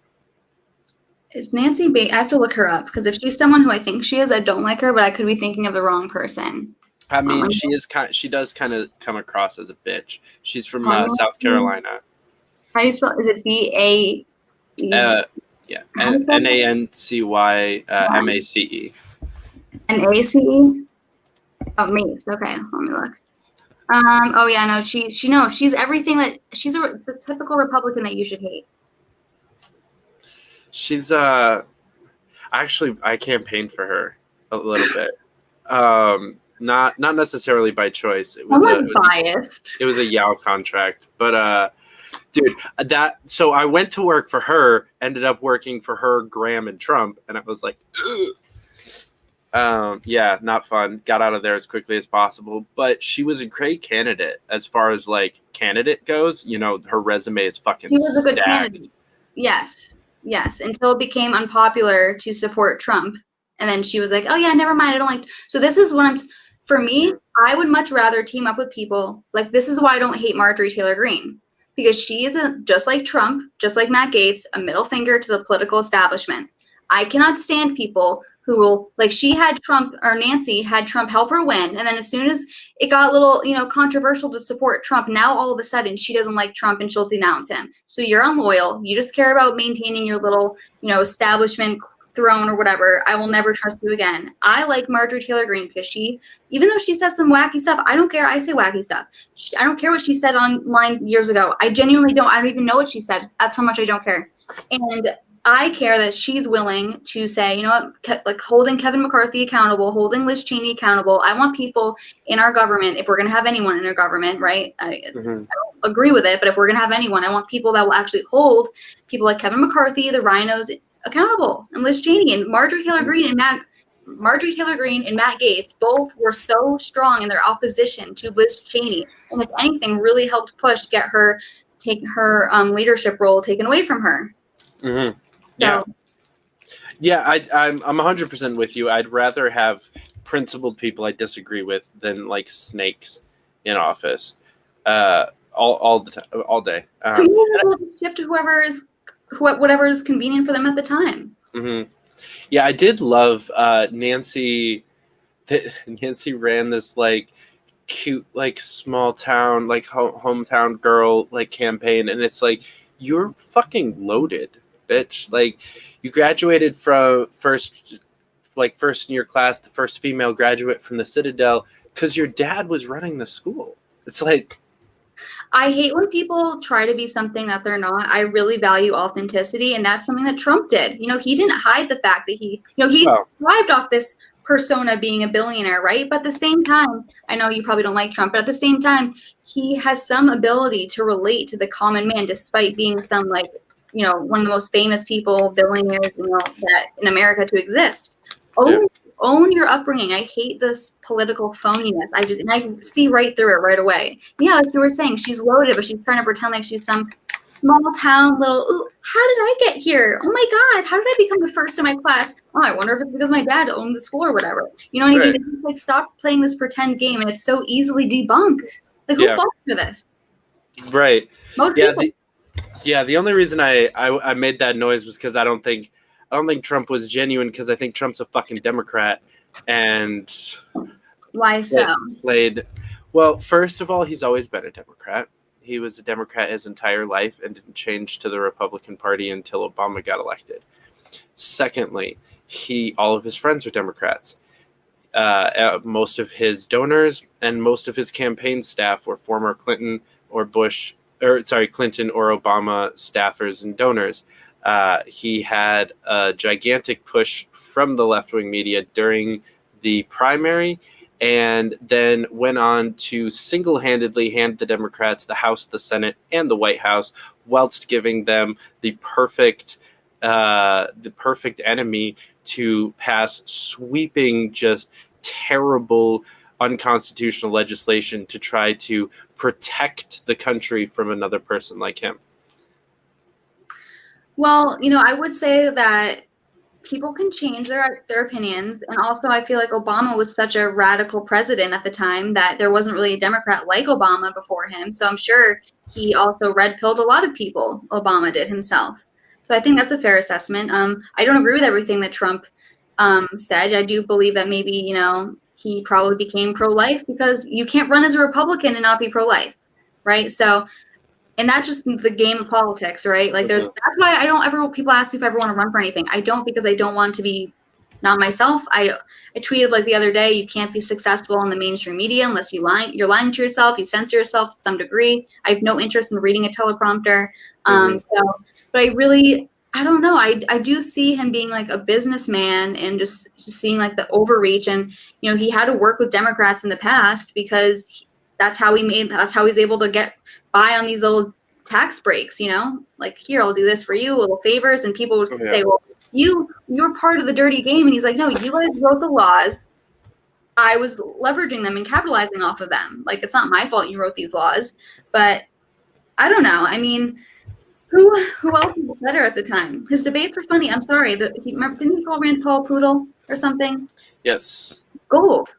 Is Nancy I have to look her up, because if she's someone who I think she is, I don't like her, but I could be thinking of the wrong person. I mean, she does kind of come across as a bitch. She's from South Carolina. How do you spell? Is it B-A? Yeah, Nancy Mace. N-A-C-E? Oh, Mace. Okay, let me look. Oh yeah, no, she's everything that she's the typical Republican that you should hate. She's actually, I campaigned for her a little bit. Not necessarily by choice. It was biased. It was a Yao contract, but dude, so I went to work for her, ended up working for her, Graham, and Trump, and it was like, yeah, not fun. Got out of there as quickly as possible, but she was a great candidate as far as candidate goes. Her resume is fucking. She was a good stacked. candidate. Yes, until it became unpopular to support Trump, and then she was like, "Oh yeah, never mind. I don't like." So this is what For me, I would much rather team up with people this is why I don't hate Marjorie Taylor Green, because she is, just like Trump, just like Matt Gaetz, a middle finger to the political establishment. I cannot stand people who will, like, she had Trump, or Nancy had Trump help her win, and then as soon as it got a little, controversial to support Trump, now all of a sudden she doesn't like Trump and she'll denounce him. So you're unloyal. You just care about maintaining your little, establishment throne or whatever. I will never trust you again. I like Marjorie Taylor Green because she, even though she says some wacky stuff, I don't care. I say wacky stuff. I don't care what she said online years ago. I genuinely don't. I don't even know what she said. That's how much I don't care. And I care that she's willing to say, like holding Kevin McCarthy accountable, holding Liz Cheney accountable. I want people in our government, if we're going to have anyone in our government, right? I don't agree with it, but if we're going to have anyone, I want people that will actually hold people like Kevin McCarthy, the rhinos, accountable, and Liz Cheney and Marjorie Taylor Green and Matt Gaetz both were so strong in their opposition to Liz Cheney, and if anything, really helped take her leadership role taken away from her. Mm-hmm. Yeah, so, yeah, I'm 100% with you. I'd rather have principled people I disagree with than like snakes in office, all the time, all day. Communities will shift to whatever is convenient for them at the time. Mm-hmm. Yeah, I did love Nancy. Nancy ran this like cute, like small town, like hometown girl like campaign, and it's like, you're fucking loaded, bitch. Like, you graduated from first in your class, the first female graduate from the Citadel, because your dad was running the school. It's like, I hate when people try to be something that they're not. I really value authenticity, and that's something that Trump did. He didn't hide the fact that he thrived off this persona being a billionaire, right? But at the same time, I know you probably don't like Trump, but at the same time, he has some ability to relate to the common man, despite being some one of the most famous people, billionaires, that in America to exist. Own your upbringing. I hate this political phoniness. I see right through it right away. Yeah, like you were saying, she's loaded, but she's trying to pretend like she's some small town little, ooh, how did I get here? Oh my God, how did I become the first in my class? Oh, I wonder if it's because my dad owned the school or whatever. You know what I mean? It's like, stop playing this pretend game, and it's so easily debunked. Like, who falls for this? Right. Most people. The only reason I made that noise was because I don't think Trump was genuine, because I think Trump's a fucking Democrat. And why so? Well, first of all, he's always been a Democrat. He was a Democrat his entire life and didn't change to the Republican Party until Obama got elected. Secondly, all of his friends are Democrats. Most of his donors and most of his campaign staff were former Clinton or Obama staffers and donors. He had a gigantic push from the left-wing media during the primary, and then went on to single-handedly hand the Democrats the House, the Senate, and the White House, whilst giving them the perfect enemy to pass sweeping, just terrible, unconstitutional legislation to try to protect the country from another person like him. Well, I would say that people can change their opinions. And also, I feel like Obama was such a radical president at the time that there wasn't really a Democrat like Obama before him. So I'm sure he also red-pilled a lot of people. Obama did himself. So I think that's a fair assessment. I don't agree with everything that Trump said. I do believe that maybe, he probably became pro-life, because you can't run as a Republican and not be pro-life, right? So, and that's just the game of politics, right? Like, that's why I don't ever, people ask me if I ever want to run for anything. I don't, because I don't want to be not myself. I tweeted like the other day, you can't be successful in the mainstream media unless you're lying to yourself, you censor yourself to some degree. I have no interest in reading a teleprompter. But I don't know. I do see him being like a businessman, and just seeing like the overreach, and he had to work with Democrats in the past, because that's how he's able to get by on these little tax breaks, like, here, I'll do this for you, little favors, and people would say, well, you're part of the dirty game, and he's like, no, you guys wrote the laws. I was leveraging them and capitalizing off of them. Like, it's not my fault you wrote these laws. But I don't know. I mean, who else was better at the time? His debates were funny. I'm sorry. Didn't he call Rand Paul poodle or something? Yes. Gold.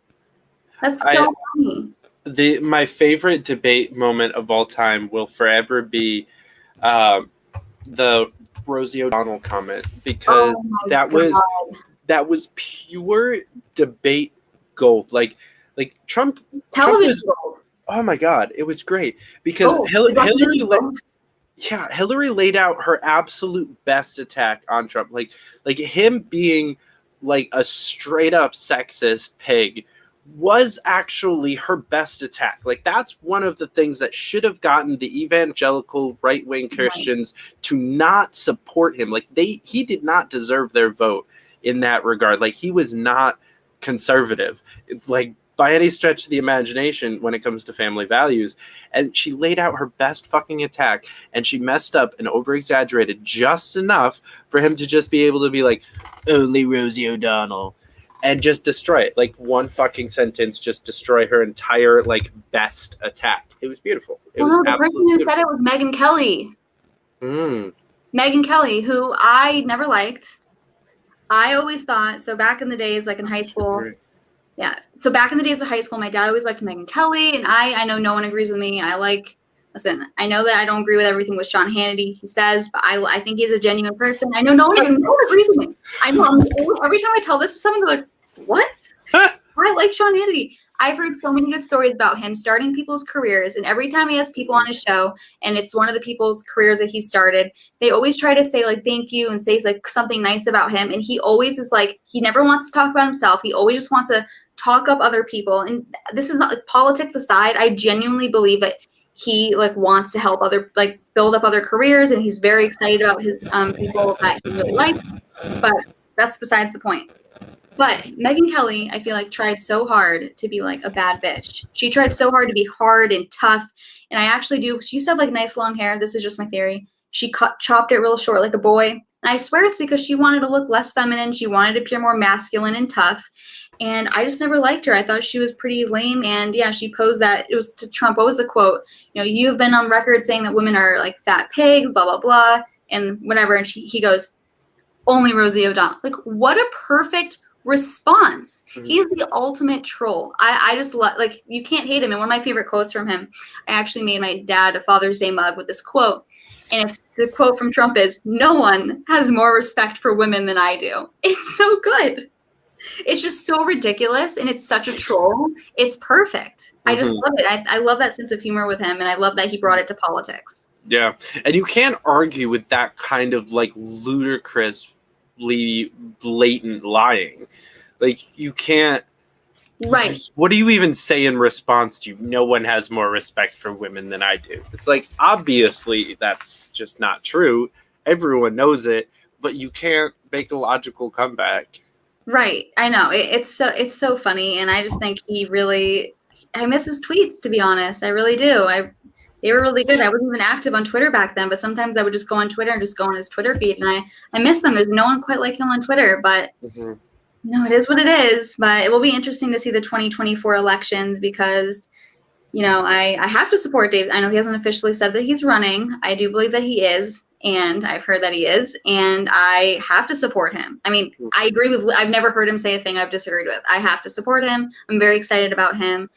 That's so funny. My favorite debate moment of all time will forever be the Rosie O'Donnell comment, because that was pure debate gold. Like Trump Television was, gold. oh my God, it was great because Hillary laid out her absolute best attack on Trump. Like him being like a straight up sexist pig was actually her best attack. Like, that's one of the things that should have gotten the evangelical right-wing Christians to not support him. Like, he did not deserve their vote in that regard. Like, he was not conservative, like, by any stretch of the imagination when it comes to family values. And she laid out her best fucking attack, and she messed up and over-exaggerated just enough for him to just be able to be like, only Rosie O'Donnell, and just destroy it. Like, one fucking sentence, just destroy her entire, like, best attack. It was beautiful. It was the person who said it was Megyn Kelly. Megyn Kelly, who I never liked. I always thought, so back in the days, like in high school, so back in the days of high school, my dad always liked Megyn Kelly, and I know no one agrees with me. Listen, I know that I don't agree with everything with Sean Hannity he says, but I think he's a genuine person. I know no one agrees with me. I know every time I tell this to someone, they're like, what? I like Sean Hannity. I've heard so many good stories about him starting people's careers, and every time he has people on his show, and it's one of the people's careers that he started, they always try to say, like, thank you, and say, like, something nice about him, and he always is like, he never wants to talk about himself. He always just wants to talk up other people, and this is not, like, politics aside, I genuinely believe that he, like, wants to help build up other careers, and he's very excited about his people that he really likes, but that's besides the point. But Megyn Kelly, I feel like, tried so hard to be like a bad bitch. She tried so hard to be hard and tough. And I actually do. She used to have like nice long hair. This is just my theory. She chopped it real short like a boy. And I swear it's because she wanted to look less feminine. She wanted to appear more masculine and tough. And I just never liked her. I thought she was pretty lame. And yeah, she posed that. It was to Trump. What was the quote? You know, you've been on record saying that women are like fat pigs, blah, blah, blah, and whatever. And he goes, only Rosie O'Donnell. Like, what a perfect response. He's the ultimate troll. I just like, you can't hate him. And one of my favorite quotes from him, I actually made my dad a Father's Day mug with this quote. And the quote from Trump is, no one has more respect for women than I do. It's so good. It's just so ridiculous, and it's such a troll. It's perfect. I just love it. I love that sense of humor with him, and I love that he brought it to politics. Yeah. And you can't argue with that kind of like ludicrously blatant lying. Like, you can't. Right. What do you even say in response to no one has more respect for women than I do? It's like, obviously that's just not true. Everyone knows it, but you can't make a logical comeback. Right. I know. It's so funny, and I just think I miss his tweets, to be honest. I really do. They were really good. I wasn't even active on Twitter back then, but sometimes I would just go on Twitter and just go on his Twitter feed, and I miss them. There's no one quite like him on Twitter, but no, it is what it is. But it will be interesting to see the 2024 elections, because, you know, I have to support Dave. I know he hasn't officially said that he's running. I do believe that he is, and I've heard that he is, and I have to support him. I mean, I agree with, I've never heard him say a thing I've disagreed with. I have to support him. I'm very excited about him.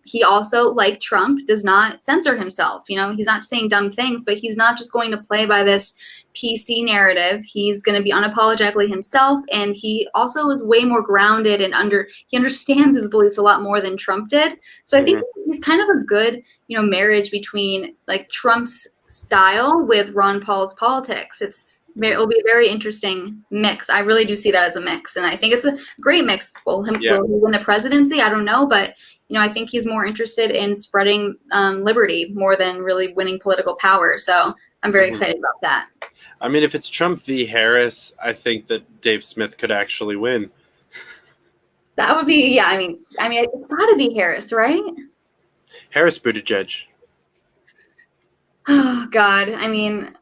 He also, like Trump, does not censor himself. You know, he's not saying dumb things, but he's not just going to play by this PC narrative. He's going to be unapologetically himself, and he also is way more grounded and he understands his beliefs a lot more than Trump did. So I think he's kind of a good, you know, marriage between like Trump's style with Ron Paul's politics. It'll be a very interesting mix. I really do see that as a mix, and I think it's a great mix. Will he win the presidency? I don't know, but you know, I think he's more interested in spreading liberty more than really winning political power. So I'm very excited about that. I mean, if it's Trump v. Harris, I think that Dave Smith could actually win. That would be, yeah. I mean, it's got to be Harris, right? Harris Buttigieg. Oh God, I mean,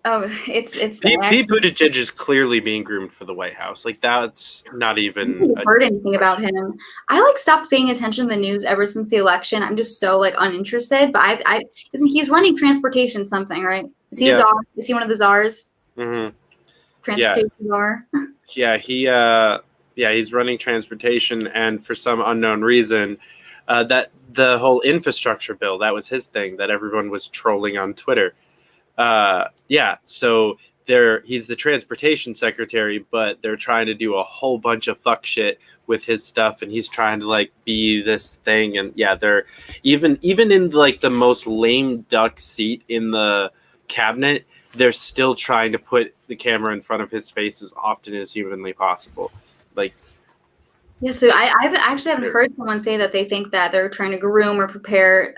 it's Pete Buttigieg is clearly being groomed for the White House. Like, that's not even. I haven't heard anything about him. I like stopped paying attention to the news ever since the election. I'm just so like uninterested. But he's running transportation something, right? Is he a czar? Is he one of the czars? Transportation czar. Yeah, he's running transportation, and for some unknown reason, that the whole infrastructure bill, that was his thing that everyone was trolling on Twitter. So he's the transportation secretary, but they're trying to do a whole bunch of fuck shit with his stuff, and he's trying to like be this thing. And they're even in like the most lame duck seat in the cabinet, they're still trying to put the camera in front of his face as often as humanly possible. Like, yeah, so I haven't heard someone say that they think that they're trying to groom or prepare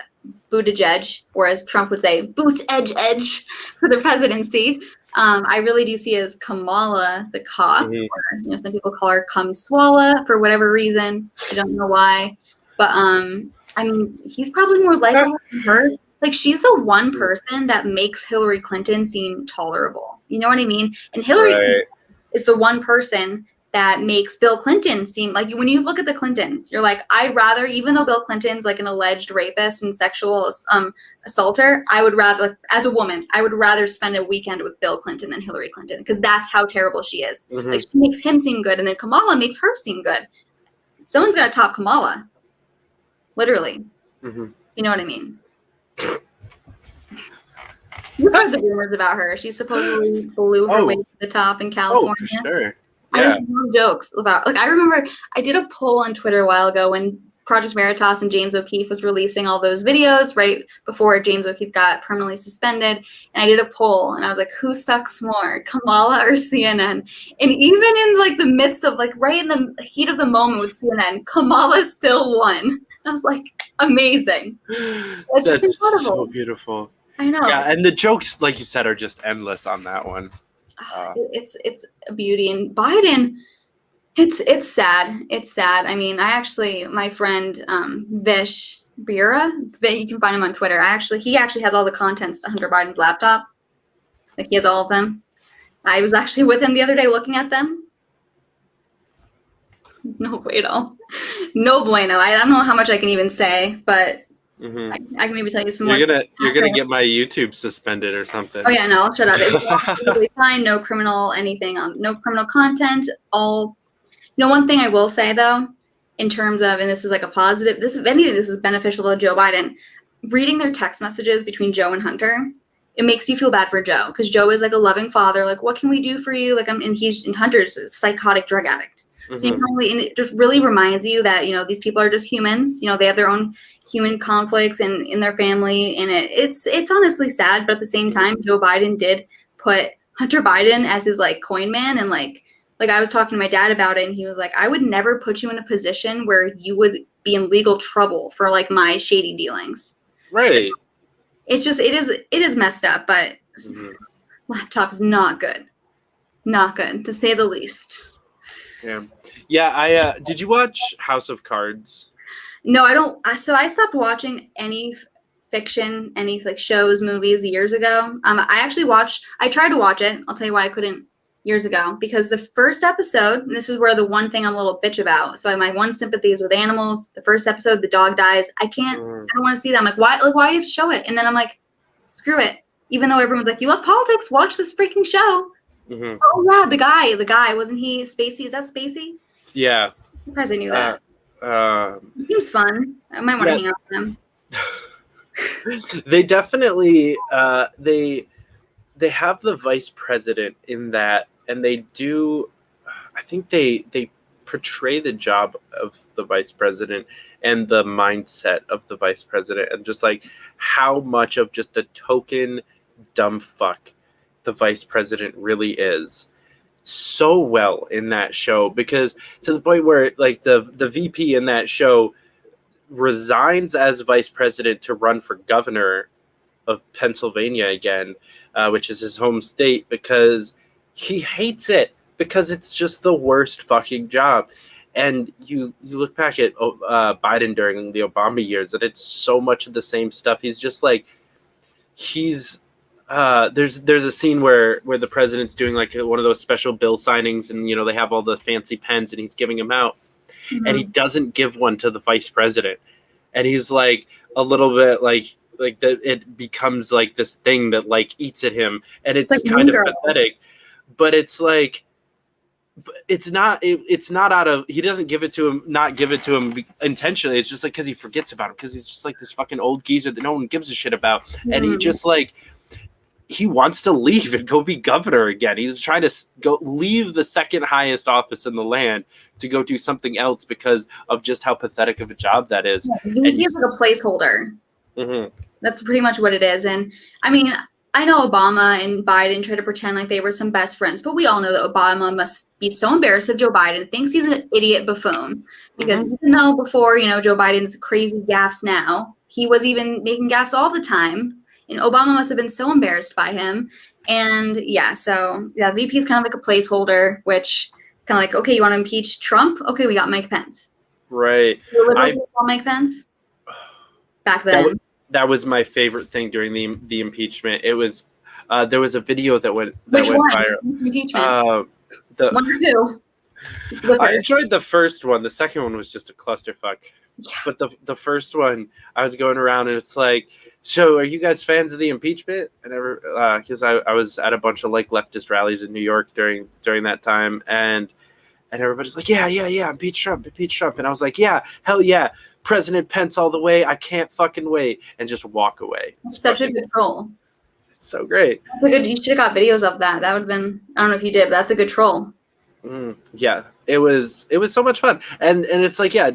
Buttigieg, or as Trump would say, boot edge for the presidency. I really do see as Kamala the cop, or some people call her Cum Swalla for whatever reason. I don't know why, but I mean, he's probably more likable than her. Like, she's the one person that makes Hillary Clinton seem tolerable. You know what I mean? And Hillary is the one person that makes Bill Clinton seem like, when you look at the Clintons, you're like, I'd rather, even though Bill Clinton's like an alleged rapist and sexual assaulter, I would rather, like, as a woman, I would rather spend a weekend with Bill Clinton than Hillary Clinton, because that's how terrible she is. Like, she makes him seem good, and then Kamala makes her seem good. Someone's gonna top Kamala, literally. You know what I mean? You've heard the rumors about her. She supposedly blew her way to the top in California. Oh, for sure. I just love jokes about, like, I remember I did a poll on Twitter a while ago when Project Veritas and James O'Keefe was releasing all those videos right before James O'Keefe got permanently suspended. And I did a poll, and I was like, who sucks more, Kamala or CNN? And even in like the midst of, like, right in the heat of the moment with CNN, Kamala still won. I was like, amazing. That's just incredible. So beautiful. I know. Yeah, and the jokes, like you said, are just endless on that one. It's a beauty. And Biden, it's sad. It's sad. I mean, my friend Vish Bira, you can find him on Twitter. He actually has all the contents to Hunter Biden's laptop. Like, he has all of them. I was actually with him the other day looking at them. No bueno. No bueno. I don't know how much I can even say, but I can maybe tell you some more. You're gonna get my YouTube suspended or something. Oh yeah, no, I'll shut up. It's totally fine. No criminal no criminal content. One thing I will say though, in terms of, and this is like a positive, this is beneficial to Joe Biden. Reading their text messages between Joe and Hunter, it makes you feel bad for Joe, because Joe is like a loving father. Like, what can we do for you? Like, and Hunter's a psychotic drug addict. So and it just really reminds you that, these people are just humans. They have their own human conflicts and in their family, and it's honestly sad. But at the same time, Joe Biden did put Hunter Biden as his like coin man, and like I was talking to my dad about it, and he was like, I would never put you in a position where you would be in legal trouble for like my shady dealings. Right. So it is messed up, but laptop's not good to say the least. I did you watch House of Cards? No, I don't. So I stopped watching any fiction, any like shows, movies years ago. I tried to watch it. I'll tell you why I couldn't years ago, because the first episode, and this is where the one thing I'm a little bitch about. So my one sympathy is with animals. The first episode, the dog dies. I don't want to see that. I'm like, why do you have to show it? And then I'm like, screw it. Even though everyone's like, you love politics, watch this freaking show. Oh yeah, the guy, wasn't he Spacey? Is that Spacey? Yeah. I'm surprised I knew that. He seems fun. I might want to hang out with him. They definitely they have the vice president in that, and they do. I think they portray the job of the vice president and the mindset of the vice president, and just like how much of just a token dumb fuck the vice president really is, so well in that show, because to the point where like the VP in that show resigns as vice president to run for governor of Pennsylvania again, which is his home state, because he hates it, because it's just the worst fucking job. And you look back at Biden during the Obama years, and it's so much of the same stuff. He's just like, there's a scene where the president's doing like one of those special bill signings, and they have all the fancy pens, and he's giving them out, and he doesn't give one to the vice president, and he's like a little bit like that. It becomes like this thing that like eats at him, and it's like kind of pathetic, but it's like it's not out of, he doesn't give it to him, not give it to him intentionally. It's just like because he forgets about him, because he's just like this fucking old geezer that no one gives a shit about. And he just like, he wants to leave and go be governor again. He's trying to go leave the second highest office in the land to go do something else because of just how pathetic of a job that is. Yeah, he's like a placeholder. That's pretty much what it is. And I mean, I know Obama and Biden try to pretend like they were some best friends, but we all know that Obama must be so embarrassed of Joe Biden, thinks he's an idiot buffoon. Because even though before, Joe Biden's crazy gaffes now, he was even making gaffes all the time. And Obama must have been so embarrassed by him. And VP is kind of like a placeholder, which is kind of like, okay, you want to impeach Trump? Okay, we got Mike Pence. Right. Mike Pence? Back then. That was my favorite thing during the impeachment. It was there was a video that went viral. Impeachment? One or two? I enjoyed the first one. The second one was just a clusterfuck. Yeah. But the first one, I was going around and it's like, so are you guys fans of the impeachment? And because I was at a bunch of like leftist rallies in New York during that time, and everybody's like, yeah, impeach Trump. And I was like, yeah, hell yeah. President Pence all the way. I can't fucking wait. And just walk away. It's such a good troll. It's so great. You should have got videos of that. That would have been, I don't know if you did, but that's a good troll. Yeah, it was so much fun. And it's like, yeah,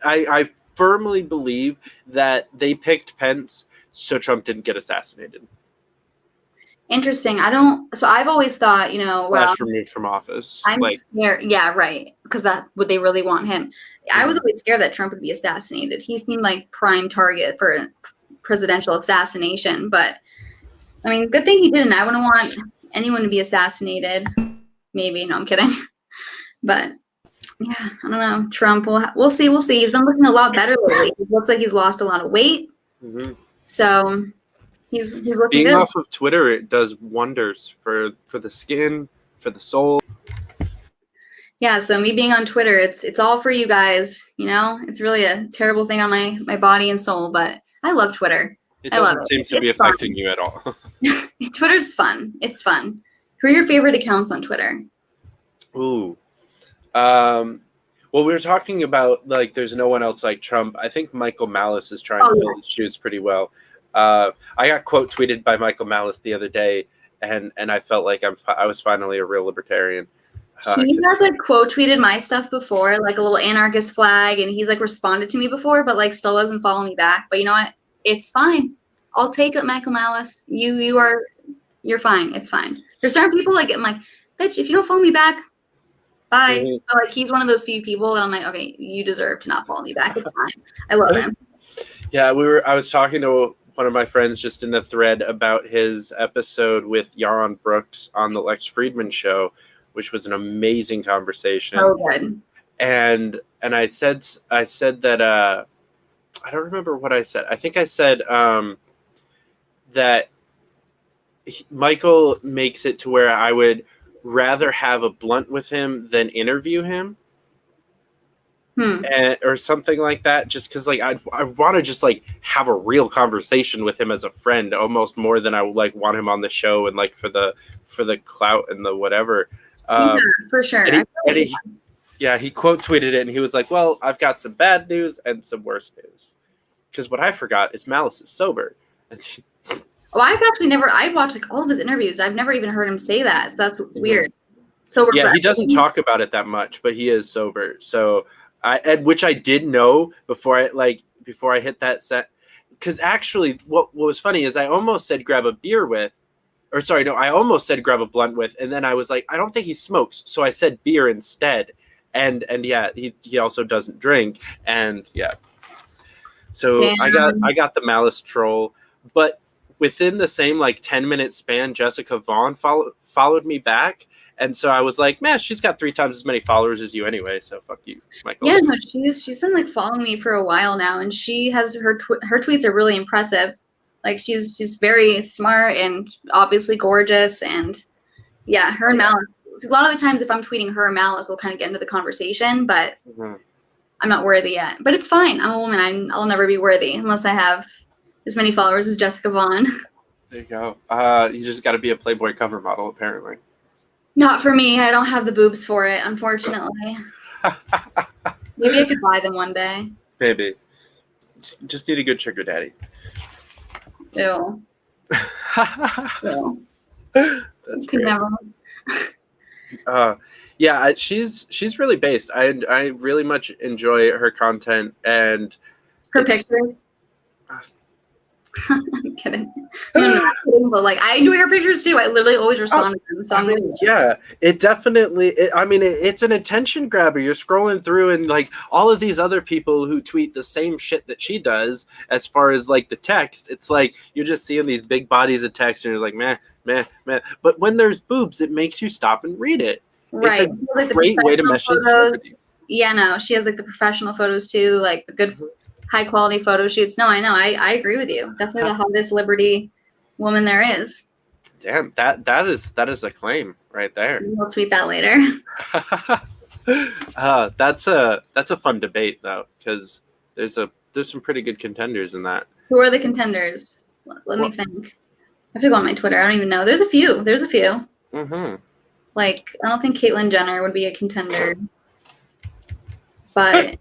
I firmly believe that they picked Pence so Trump didn't get assassinated. Interesting. I've always thought, removed from office. I'm scared. Yeah, right. Because would they really want him? I was always scared that Trump would be assassinated. He seemed like prime target for presidential assassination. But I mean, good thing he didn't. I wouldn't want anyone to be assassinated. Maybe. No, I'm kidding. But yeah, I don't know. Trump, we'll see. He's been looking a lot better lately. It looks like he's lost a lot of weight. So he's looking being good. Off of Twitter, it does wonders for the skin, for the soul. Yeah, so me being on Twitter, it's all for you guys. It's really a terrible thing on my body and soul, but I love Twitter. It doesn't seem to be affecting you at all. Twitter's fun. It's fun. Who are your favorite accounts on Twitter? Ooh. Well, we were talking about like there's no one else like Trump. I think Michael Malice is trying to fill his shoes pretty well. I got quote tweeted by Michael Malice the other day, and I felt like I was finally a real libertarian. He has like quote tweeted my stuff before, like a little anarchist flag, and he's like responded to me before, but like still doesn't follow me back. But you know what? It's fine. I'll take it, Michael Malice. You're fine. It's fine. There's certain people like I'm like, bitch, if you don't follow me back, bye. But, like he's one of those few people that I'm like, okay, you deserve to not follow me back. It's fine. I love him. Yeah, I was talking to one of my friends just in the thread about his episode with Yaron Brooks on the Lex Friedman show, which was an amazing conversation. Oh, good. And I said that I don't remember what I said. I think I said that Michael makes it to where I would rather have a blunt with him than interview him. Or something like that, just because like I want to just like have a real conversation with him as a friend, almost more than I like want him on the show and like for the clout and the whatever. Yeah, for sure. He quote tweeted it and he was like, well, I've got some bad news and some worse news, because what I forgot is Malice is sober. I've watched like all of his interviews. I've never even heard him say that, so that's weird. Sober. Yeah, he doesn't talk about it that much, but he is sober. So which I did know before I hit that set, because actually what was funny is I almost said grab a beer with, or sorry, no, I almost said grab a blunt with, and then I was like, I don't think he smokes, so I said beer instead, and yeah, he also doesn't drink, and yeah, so I got the Malice troll, but within the same like 10-minute span, Jessica Vaughn followed me back. And so I was like, man, she's got 3 times as many followers as you anyway. So fuck you, Michael. Yeah, no, she's been like following me for a while now, and she has her tweets are really impressive. Like she's very smart and obviously gorgeous, and yeah, her and Malice. A lot of the times, if I'm tweeting her, Malice will kind of get into the conversation, but I'm not worthy yet. But it's fine. I'm a woman. I'll never be worthy unless I have as many followers as Jessica Vaughn. There you go. You just got to be a Playboy cover model, apparently. Not for me. I don't have the boobs for it, unfortunately. Maybe I could buy them one day. Maybe. Just need a good sugar daddy. Ew. Ew. That's great. Never. Yeah, she's really based. I really much enjoy her content and her pictures. I'm kidding. No, not kidding, but like I enjoy her pictures too. I literally always respond to them. So yeah, it definitely. It's an attention grabber. You're scrolling through, and like all of these other people who tweet the same shit that she does, as far as like the text, it's like you're just seeing these big bodies of text, and you're like, meh, meh, meh. But when there's boobs, it makes you stop and read it. Right. It's a great way to message. Yeah, no, she has like the professional photos too, like the good. High quality photo shoots. No, I know. I agree with you. Definitely the hottest Liberty woman there is. Damn, that is a claim right there. We'll tweet that later. That's a fun debate though, because there's some pretty good contenders in that. Who are the contenders? Let me think. I have to go on my Twitter. I don't even know. There's a few. Mm-hmm. Like I don't think Caitlyn Jenner would be a contender, but.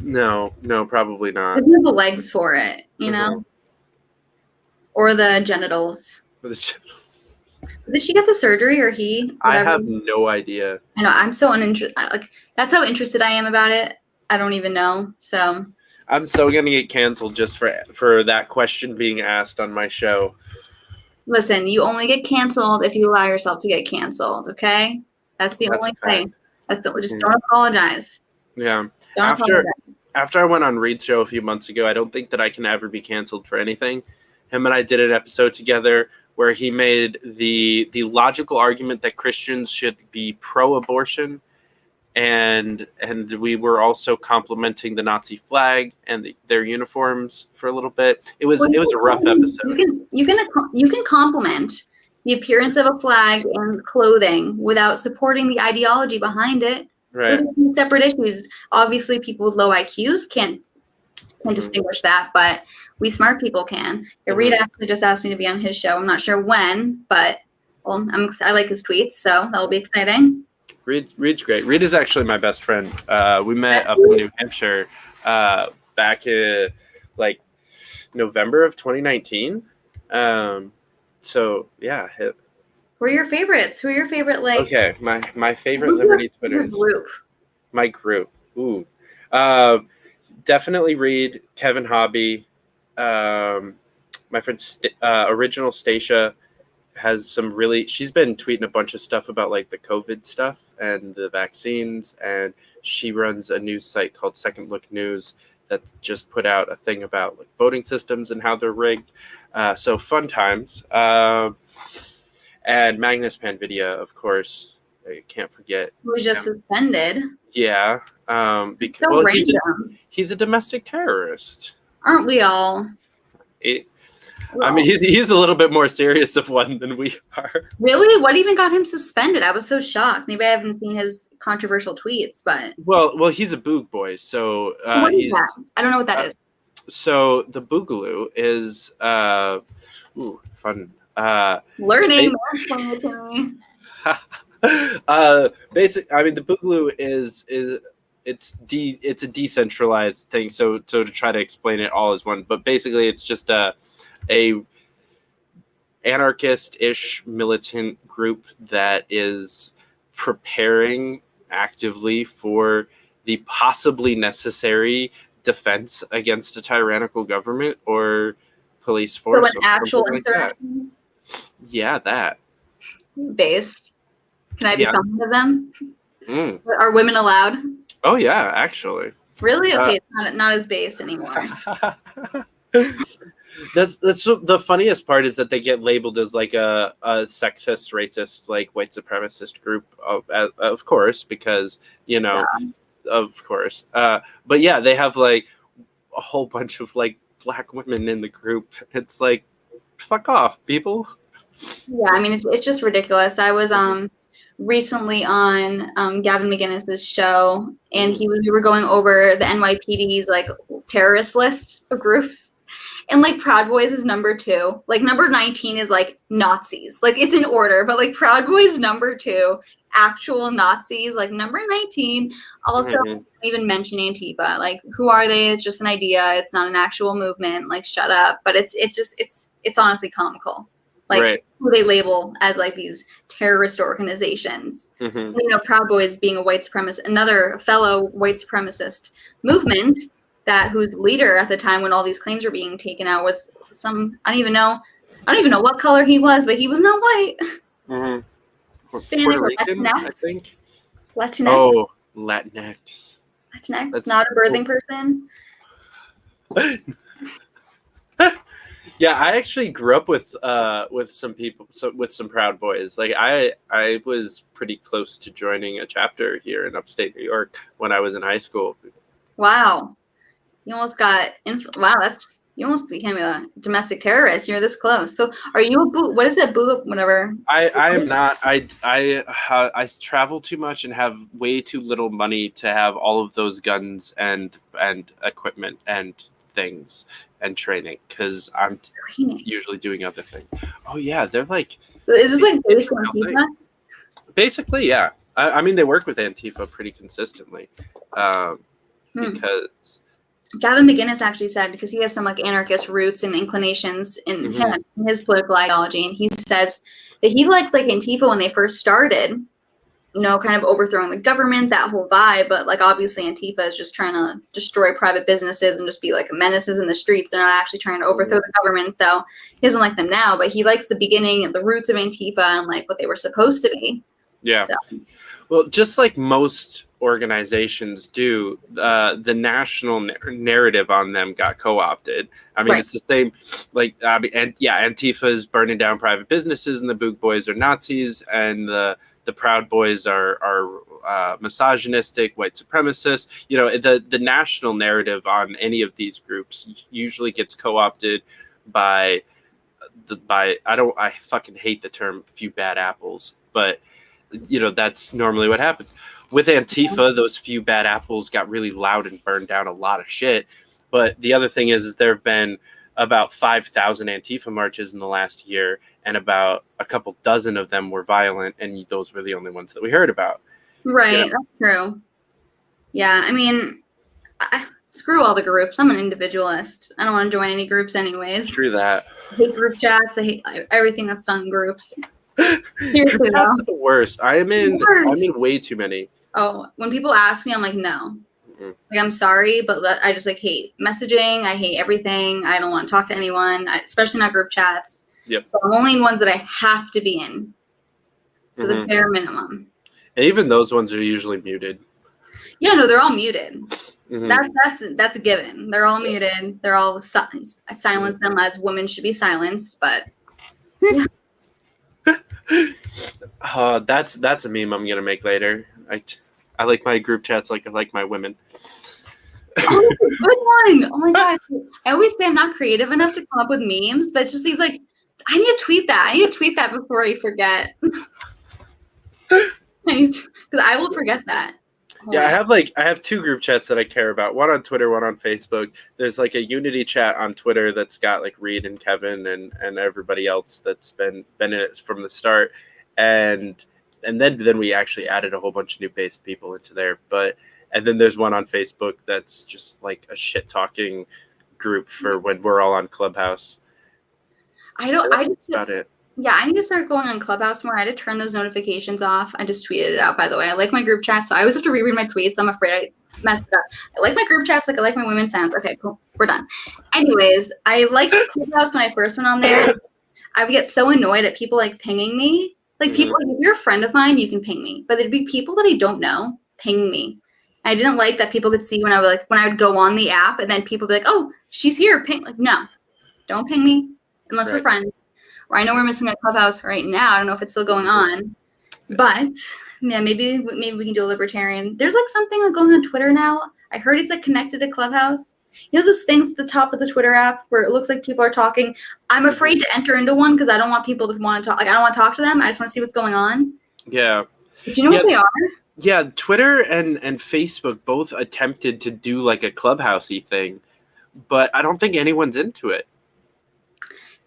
No, probably not. There's the legs for it, you know, or the genitals. Did she get the surgery or he? Whatever. I have no idea. I know. I'm so uninterested. Like that's how interested I am about it. I don't even know. So I'm so gonna get canceled just for that question being asked on my show. Listen, you only get canceled if you allow yourself to get canceled. Okay, that's the only thing. Just don't apologize. Yeah. After I went on Reed's show a few months ago, I don't think that I can ever be canceled for anything. Him and I did an episode together where he made the logical argument that Christians should be pro-abortion, and we were also complimenting the Nazi flag and their uniforms for a little bit. It was a rough episode. You can compliment the appearance of a flag and clothing without supporting the ideology behind it. Right. Those are separate issues. Obviously, people with low IQs can't distinguish that, but we smart people can. Reed actually just asked me to be on his show. I'm not sure when, but I like his tweets, so that'll be exciting. Reed's great. Reed is actually my best friend. We met up in New Hampshire back in like November of 2019. So yeah. Who are your favorites? Who are your favorite, like... Okay, my favorite Liberty Twitters. Group. My group. Ooh. Definitely Reed, Kevin Hobby. My friend Original Stacia has some really... She's been tweeting a bunch of stuff about, like, the COVID stuff and the vaccines, and she runs a news site called Second Look News that just put out a thing about, like, voting systems and how they're rigged. So fun times. And Magnus Panvidia, of course, I can't forget. Who was just suspended. Yeah. Because so random. He's a domestic terrorist. Aren't we all? I mean, he's a little bit more serious of one than we are. Really? What even got him suspended? I was so shocked. Maybe I haven't seen his controversial tweets, but... Well, he's a boog boy, so... what is that? I don't know what that is. So the boogaloo is... fun... Learning. Basically, I mean, the boogaloo is it's a decentralized thing. So to try to explain it all as one, but basically, it's just a anarchist-ish militant group that is preparing actively for the possibly necessary defense against a tyrannical government or police force. So an actual insurrection? Yeah, that. Based. Can I become one of them? Are women allowed? Oh, yeah, actually. Really? Okay, it's not as based anymore. That's the funniest part is that they get labeled as like a sexist, racist, like white supremacist group, of course, because, of course. But yeah, they have like a whole bunch of like Black women in the group. It's like, fuck off, people. Yeah, I mean, it's just ridiculous. I was recently on Gavin McInnes's show, and we were going over the NYPD's like terrorist list of groups, And like Proud Boys is number 2. Like number 19 is like Nazis. Like it's in order, but like Proud Boys number 2, actual Nazis. Like number 19. Also, even mention Antifa. Like who are they? It's just an idea. It's not an actual movement. Like shut up. But it's honestly comical. Like who they label as like these terrorist organizations. And, you know, Proud Boys being a white supremacist, another fellow white supremacist movement. That whose leader at the time when all these claims were being taken out was some I don't even know what color he was, but he was not white. Hispanic or Latinx, I think. Latinx. Oh, Latinx. Latinx. That's not a birthing person. Yeah, I actually grew up with some people, with some Proud Boys. Like I was pretty close to joining a chapter here in upstate New York when I was in high school. Wow. You almost got you almost became a domestic terrorist. You're this close. So are you what is it? Whatever. I am not. I travel too much and have way too little money to have all of those guns and equipment and things and training because I'm usually doing other things. Oh yeah, they're like. So is this like based on Antifa? Basically, yeah. I mean, they work with Antifa pretty consistently because. Gavin McInnes actually said, because he has some like anarchist roots and inclinations in him, in his political ideology, and he says that he likes like Antifa when they first started, you know, kind of overthrowing the government, that whole vibe, but like obviously Antifa is just trying to destroy private businesses and just be like menaces in the streets. They're not actually trying to overthrow the government, so he doesn't like them now, but he likes the beginning and the roots of Antifa and like what they were supposed to be. Yeah. So. Well, just like most organizations do, the national narrative on them got co-opted. I mean, it's the same. Like, Antifa is burning down private businesses, and the Boog Boys are Nazis, and the Proud Boys are misogynistic, white supremacists. You know, the national narrative on any of these groups usually gets co-opted by I fucking hate the term "few bad apples," but. You know, that's normally what happens. With Antifa, those few bad apples got really loud and burned down a lot of shit. But the other thing is there have been about 5,000 Antifa marches in the last year, and about a couple dozen of them were violent, and those were the only ones that we heard about. Right, you know? That's true. Yeah, I mean, screw all the groups. I'm an individualist. I don't want to join any groups anyways. True that. I hate group chats. I hate everything that's done in groups. Seriously, that's the worst. I'm in way too many. Oh, when people ask me, I'm like, no. Like, I'm sorry, but I just like hate messaging. I hate everything. I don't want to talk to anyone, especially not group chats. Yep. So I'm only in ones that I have to be in. So the bare minimum. And even those ones are usually muted. Yeah, no, they're all muted. That's a given. They're all muted. They're all silence them as women should be silenced, but. Yeah. That's a meme I'm gonna make later. I like my group chats like I like my women. Oh, good one! Oh my god! I always say I'm not creative enough to come up with memes, but just these like, I need to tweet that. I need to tweet that before I forget. Because I will forget that. Yeah, I have two group chats that I care about. One on Twitter, one on Facebook. There's like a unity chat on Twitter that's got like Reed and Kevin and everybody else that's been in it from the start. And then we actually added a whole bunch of new based people into there. And then there's one on Facebook that's just like a shit talking group for when we're all on Clubhouse. That's about it. Yeah, I need to start going on Clubhouse more. I had to turn those notifications off. I just tweeted it out, by the way. I like my group chat, so I always have to reread my tweets. I'm afraid I messed it up. I like my group chats like I like my women's sounds. Okay, cool. We're done. Anyways, I liked Clubhouse when I first went on there. I would get so annoyed at people like pinging me. Like people, like, if you're a friend of mine, you can ping me. But there'd be people that I don't know pinging me. I didn't like that people could see when I would go on the app and then people would be like, oh, she's here. Ping. Like, no, don't ping me unless we're friends. Or I know we're missing a Clubhouse right now. I don't know if it's still going on, but yeah, maybe we can do a libertarian. There's like something like going on Twitter now. I heard it's like connected to Clubhouse. You know those things at the top of the Twitter app where it looks like people are talking? I'm afraid to enter into one because I don't want people to want to talk. Like I don't want to talk to them. I just want to see what's going on. Yeah. Do you know what they are? Yeah, Twitter and Facebook both attempted to do like a Clubhouse-y thing but I don't think anyone's into it.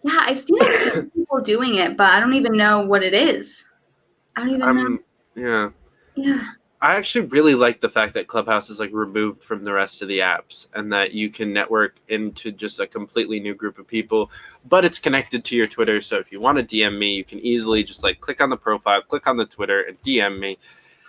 Yeah, I've seen a few people doing it, but I don't even know what it is. I don't even know. Yeah. Yeah. I actually really like the fact that Clubhouse is like removed from the rest of the apps and that you can network into just a completely new group of people, but it's connected to your Twitter. So if you want to DM me, you can easily just like click on the profile, click on the Twitter and DM me.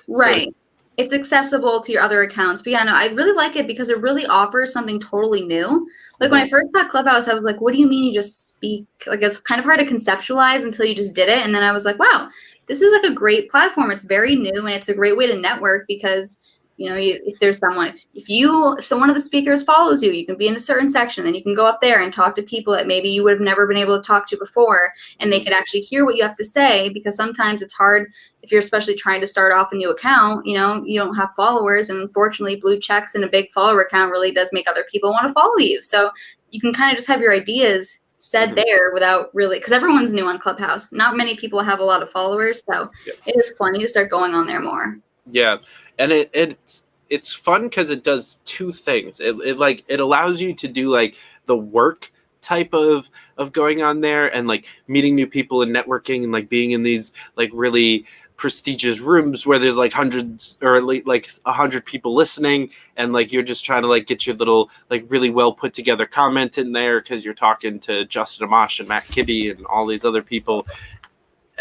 Right. So it's accessible to your other accounts. But yeah, no, I really like it because it really offers something totally new. Like when I first got Clubhouse, I was like, what do you mean you just speak? Like it's kind of hard to conceptualize until you just did it. And then I was like, wow, this is like a great platform. It's very new and it's a great way to network because if there's someone, if someone of the speakers follows you, you can be in a certain section, then you can go up there and talk to people that maybe you would have never been able to talk to before, and they could actually hear what you have to say, because sometimes it's hard if you're especially trying to start off a new account, you don't have followers, and unfortunately blue checks and a big follower account really does make other people want to follow you. So you can kind of just have your ideas said there without really, because everyone's new on Clubhouse. Not many people have a lot of followers, so it is funny to start going on there more. Yeah, and it's fun because it does two things. It allows you to do like the work type of going on there and like meeting new people and networking and like being in these like really prestigious rooms where there's like hundreds or like 100 people listening, and like you're just trying to like get your little like really well put together comment in there because you're talking to Justin Amash and Matt Kibbe and all these other people.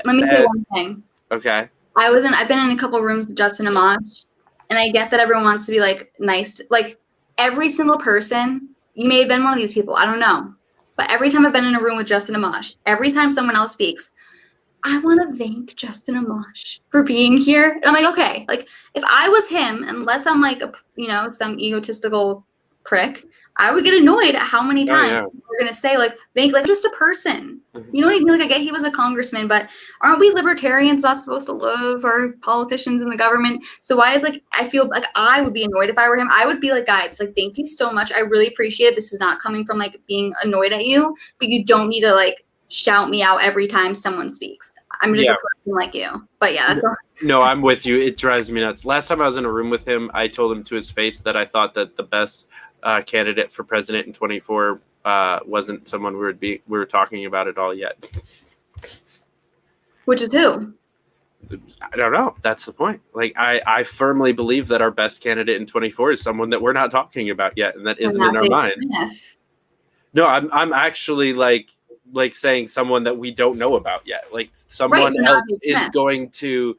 Let me say one thing. Okay. I've been in a couple rooms with Justin Amash, and I get that everyone wants to be like nice like every single person. You may have been one of these people, I don't know, but every time I've been in a room with Justin Amash, every time someone else speaks, I want to thank Justin Amash for being here. And I'm like, okay, like if I was him, unless I'm like some egotistical prick, I would get annoyed at how many times we're gonna say like thank like just a person. You know what I mean? Like I get he was a congressman, but aren't we libertarians not supposed to love our politicians in the government? So why is like I feel like I would be annoyed if I were him. I would be like, guys, like thank you so much. I really appreciate it. This is not coming from like being annoyed at you, but you don't need to like shout me out every time someone speaks. I'm just a person like you. But yeah, that's all. No, I'm with you. It drives me nuts. Last time I was in a room with him, I told him to his face that I thought that the best candidate for president in 24 wasn't someone we were talking about at all yet. Which is who? I don't know. That's the point. Like I firmly believe that our best candidate in 24 is someone that we're not talking about yet, and that isn't in our mind. No, I'm actually like saying someone that we don't know about yet. Like someone else is going to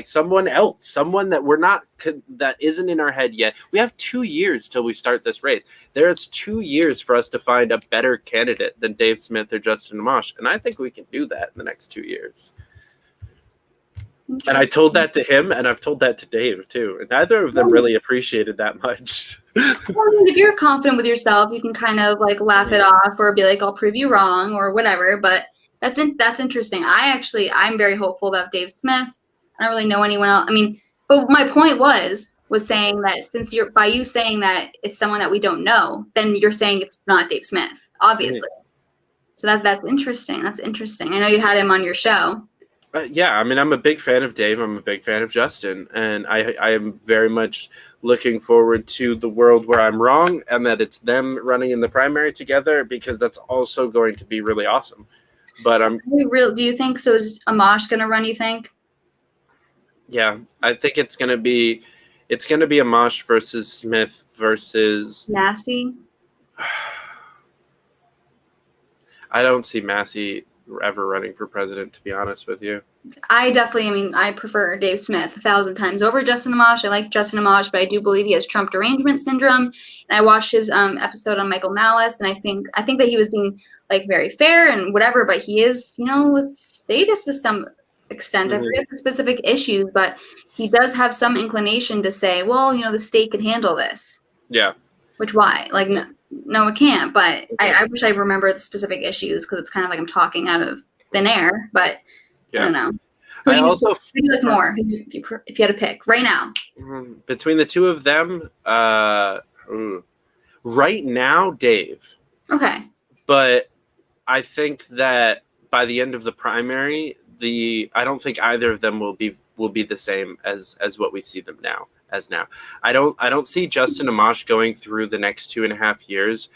someone else, someone that we're not, that isn't in our head yet. We have 2 years till we start this race. There's 2 years for us to find a better candidate than Dave Smith or Justin Amash. And I think we can do that in the next 2 years. And I told that to him, and I've told that to Dave too. And neither of them really appreciated that much. Well, I mean, if you're confident with yourself, you can kind of like laugh it off or be like, I'll prove you wrong or whatever. But that's interesting. I'm very hopeful about Dave Smith. I don't really know anyone else. I mean, but my point was saying that since by you saying that it's someone that we don't know, then you're saying it's not Dave Smith, obviously. So that's interesting. That's interesting. I know you had him on your show. Yeah, I mean, I'm a big fan of Dave. I'm a big fan of Justin. And I am very much looking forward to the world where I'm wrong and that it's them running in the primary together, because that's also going to be really awesome. But do you think so? Is Amash going to run, you think? Yeah, I think it's going to be Amash versus Smith versus Massey. I don't see Massey ever running for president, to be honest with you. I prefer Dave Smith 1,000 times over Justin Amash. I like Justin Amash, but I do believe he has Trump derangement syndrome. And I watched his episode on Michael Malice, and I think that he was being like very fair and whatever, but he is, with status to some extent. I forget the specific issues, but he does have some inclination to say, well, the state could handle this. Yeah. Which why? Like, no, it can't. But I wish I remember the specific issues, because it's kind of like I'm talking out of thin air. But I don't know. Who do you like more if you had to pick right now? Between the two of them, right now, Dave. Okay. But I think that by the end of the primary, I don't think either of them will be the same as what we see them now. as now. I don't see Justin Amash going through the next 2.5 years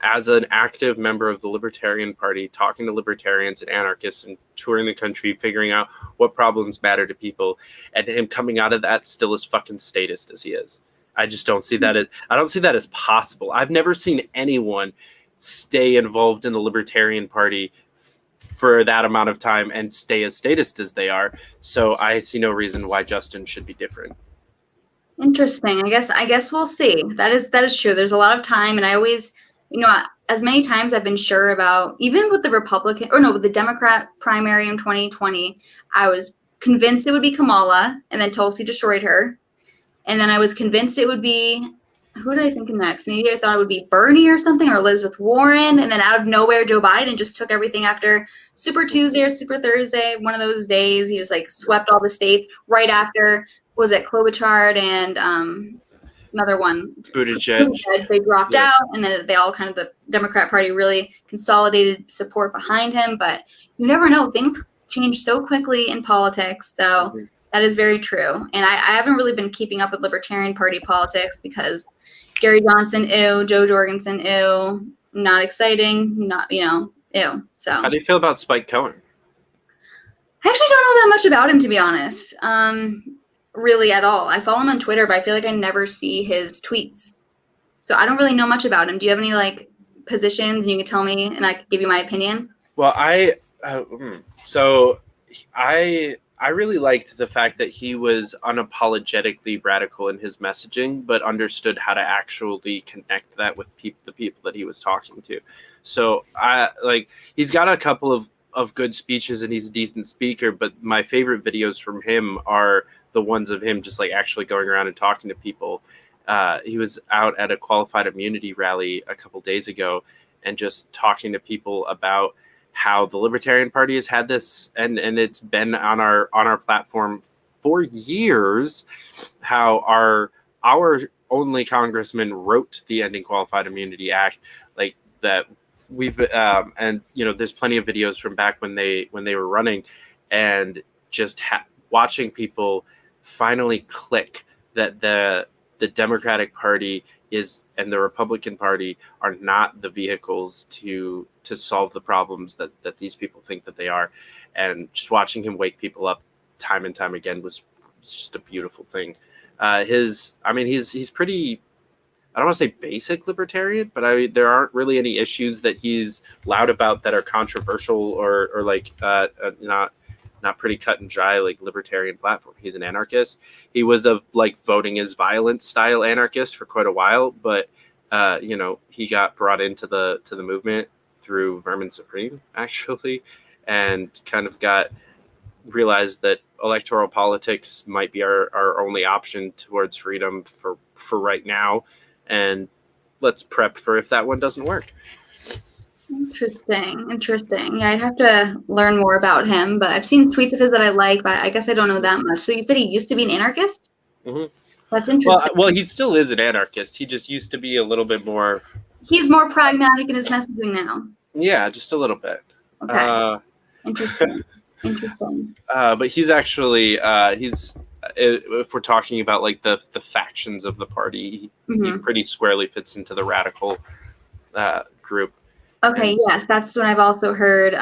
as an active member of the Libertarian Party, talking to libertarians and anarchists and touring the country, figuring out what problems matter to people, and him coming out of that still as fucking statist as he is. I just don't see that as possible. I've never seen anyone stay involved in the Libertarian Party for that amount of time and stay as statist as they are. So I see no reason why Justin should be different. Interesting. I guess we'll see. That is true. There's a lot of time, and I always, as many times I've been sure about, even with with the Democrat primary in 2020, I was convinced it would be Kamala, and then Tulsi destroyed her. And then I was convinced it would be, who did I think next? Maybe I thought it would be Bernie or something, or Elizabeth Warren. And then out of nowhere, Joe Biden just took everything after Super Tuesday or Super Thursday, one of those days. He just swept all the states right after, was it Klobuchar and another one? Buttigieg. They dropped out, and then they all the Democrat Party really consolidated support behind him. But you never know. Things change so quickly in politics. So that is very true. And I haven't really been keeping up with Libertarian Party politics because Gary Johnson, ew. Joe Jorgensen, ew. Not exciting. Not, ew. So how do you feel about Spike Cohen? I actually don't know that much about him, to be honest. Really at all. I follow him on Twitter, but I feel like I never see his tweets. So I don't really know much about him. Do you have any positions you can tell me and I can give you my opinion? Well, I really liked the fact that he was unapologetically radical in his messaging, but understood how to actually connect that with the people that he was talking to. So he's got a couple of good speeches and he's a decent speaker, but my favorite videos from him are the ones of him just actually going around and talking to people. He was out at a qualified immunity rally a couple days ago and just talking to people about how the Libertarian Party has had this, and it's been on our platform for years, how our only congressman wrote the Ending Qualified Immunity Act, that we've and there's plenty of videos from back when they were running, and just watching people finally click that the Democratic Party and the Republican Party are not the vehicles to solve the problems that these people think that they are. And just watching him wake people up time and time again was just a beautiful thing. He's pretty, I don't want to say basic libertarian, but there aren't really any issues that he's loud about that are controversial or not pretty cut and dry libertarian platform. He's an anarchist. He was a voting is violent style anarchist for quite a while, but he got brought into the movement through Vermin Supreme actually, and kind of realized that electoral politics might be our only option towards freedom for right now, and let's prep for if that one doesn't work. Interesting. Yeah, I'd have to learn more about him, but I've seen tweets of his that I like, but I guess I don't know that much. So you said he used to be an anarchist? Mm-hmm. That's interesting. Well, he still is an anarchist. He just used to be a little bit more... He's more pragmatic in his messaging now. Yeah, just a little bit. Okay. Interesting. But he's actually, if we're talking about the factions of the party, he pretty squarely fits into the radical group. Okay, yes, that's what I've also heard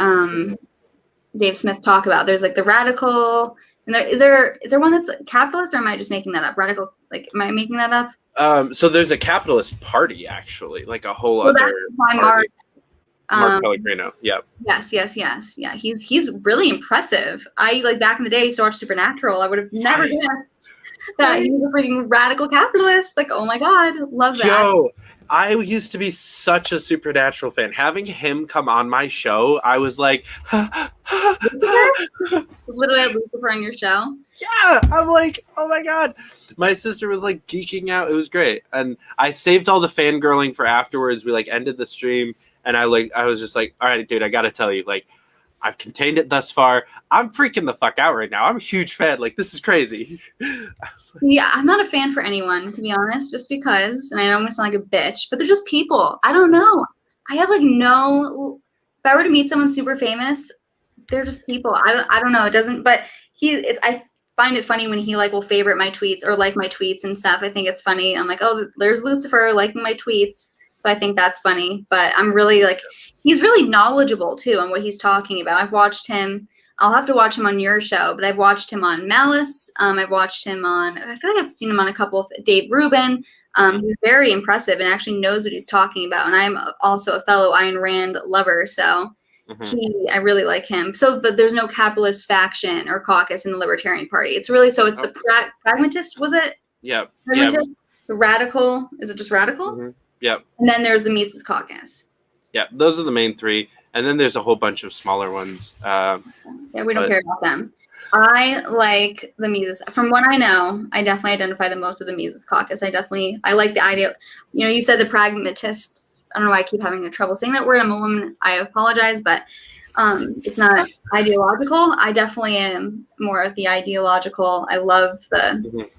Dave Smith talk about. There's the radical, and is there one that's capitalist, or am I just making that up? Radical, am I making that up? So there's a capitalist party actually, a whole other. That's by Mark Pellegrino. Yeah. Yes. Yeah, he's really impressive. I back in the day, I used to watch Supernatural. I would have never guessed that he was a freaking radical capitalist. Oh my god, love that. Yo, I used to be such a Supernatural fan. Having him come on my show, I was like, literally had Lucifer on your show. Yeah, I'm like, oh my god. My sister was geeking out. It was great, and I saved all the fangirling for afterwards. We ended the stream, and I was just all right, dude, I gotta tell you, I've contained it thus far. I'm freaking the fuck out right now. I'm a huge fan. This is crazy. Yeah, I'm not a fan for anyone, to be honest, just because, and I don't want to sound like a bitch, but they're just people. I don't know. I have no, if I were to meet someone super famous, they're just people. I don't know. It doesn't, but I find it funny when he like will favorite my tweets or like my tweets and stuff. I think it's funny. I'm like, oh, there's Lucifer liking my tweets. So I think that's funny. But I'm really like, he's really knowledgeable too on what he's talking about. I've watched him. I'll have to watch him on your show, but I've watched him on Malice. I've watched him on, I feel like I've seen him on a couple of Dave Rubin. He's very impressive and actually knows what he's talking about. And I'm also a fellow Ayn Rand lover. So I really like him. So, but there's no capitalist faction or caucus in the Libertarian Party. It's really, so it's the Pragmatist, was it? Yeah. Pragmatist? The Radical, is it just Radical? Yeah. And then there's the Mises Caucus. Yeah, those are the main three. And then there's a whole bunch of smaller ones. Yeah, we don't care about them. I like the Mises. From what I know, I definitely identify the most with the Mises Caucus. I like the idea. You know, you said the Pragmatists. I don't know why I keep having trouble saying that word. I'm a woman. I apologize, but it's not ideological. I definitely am more of the ideological. I love the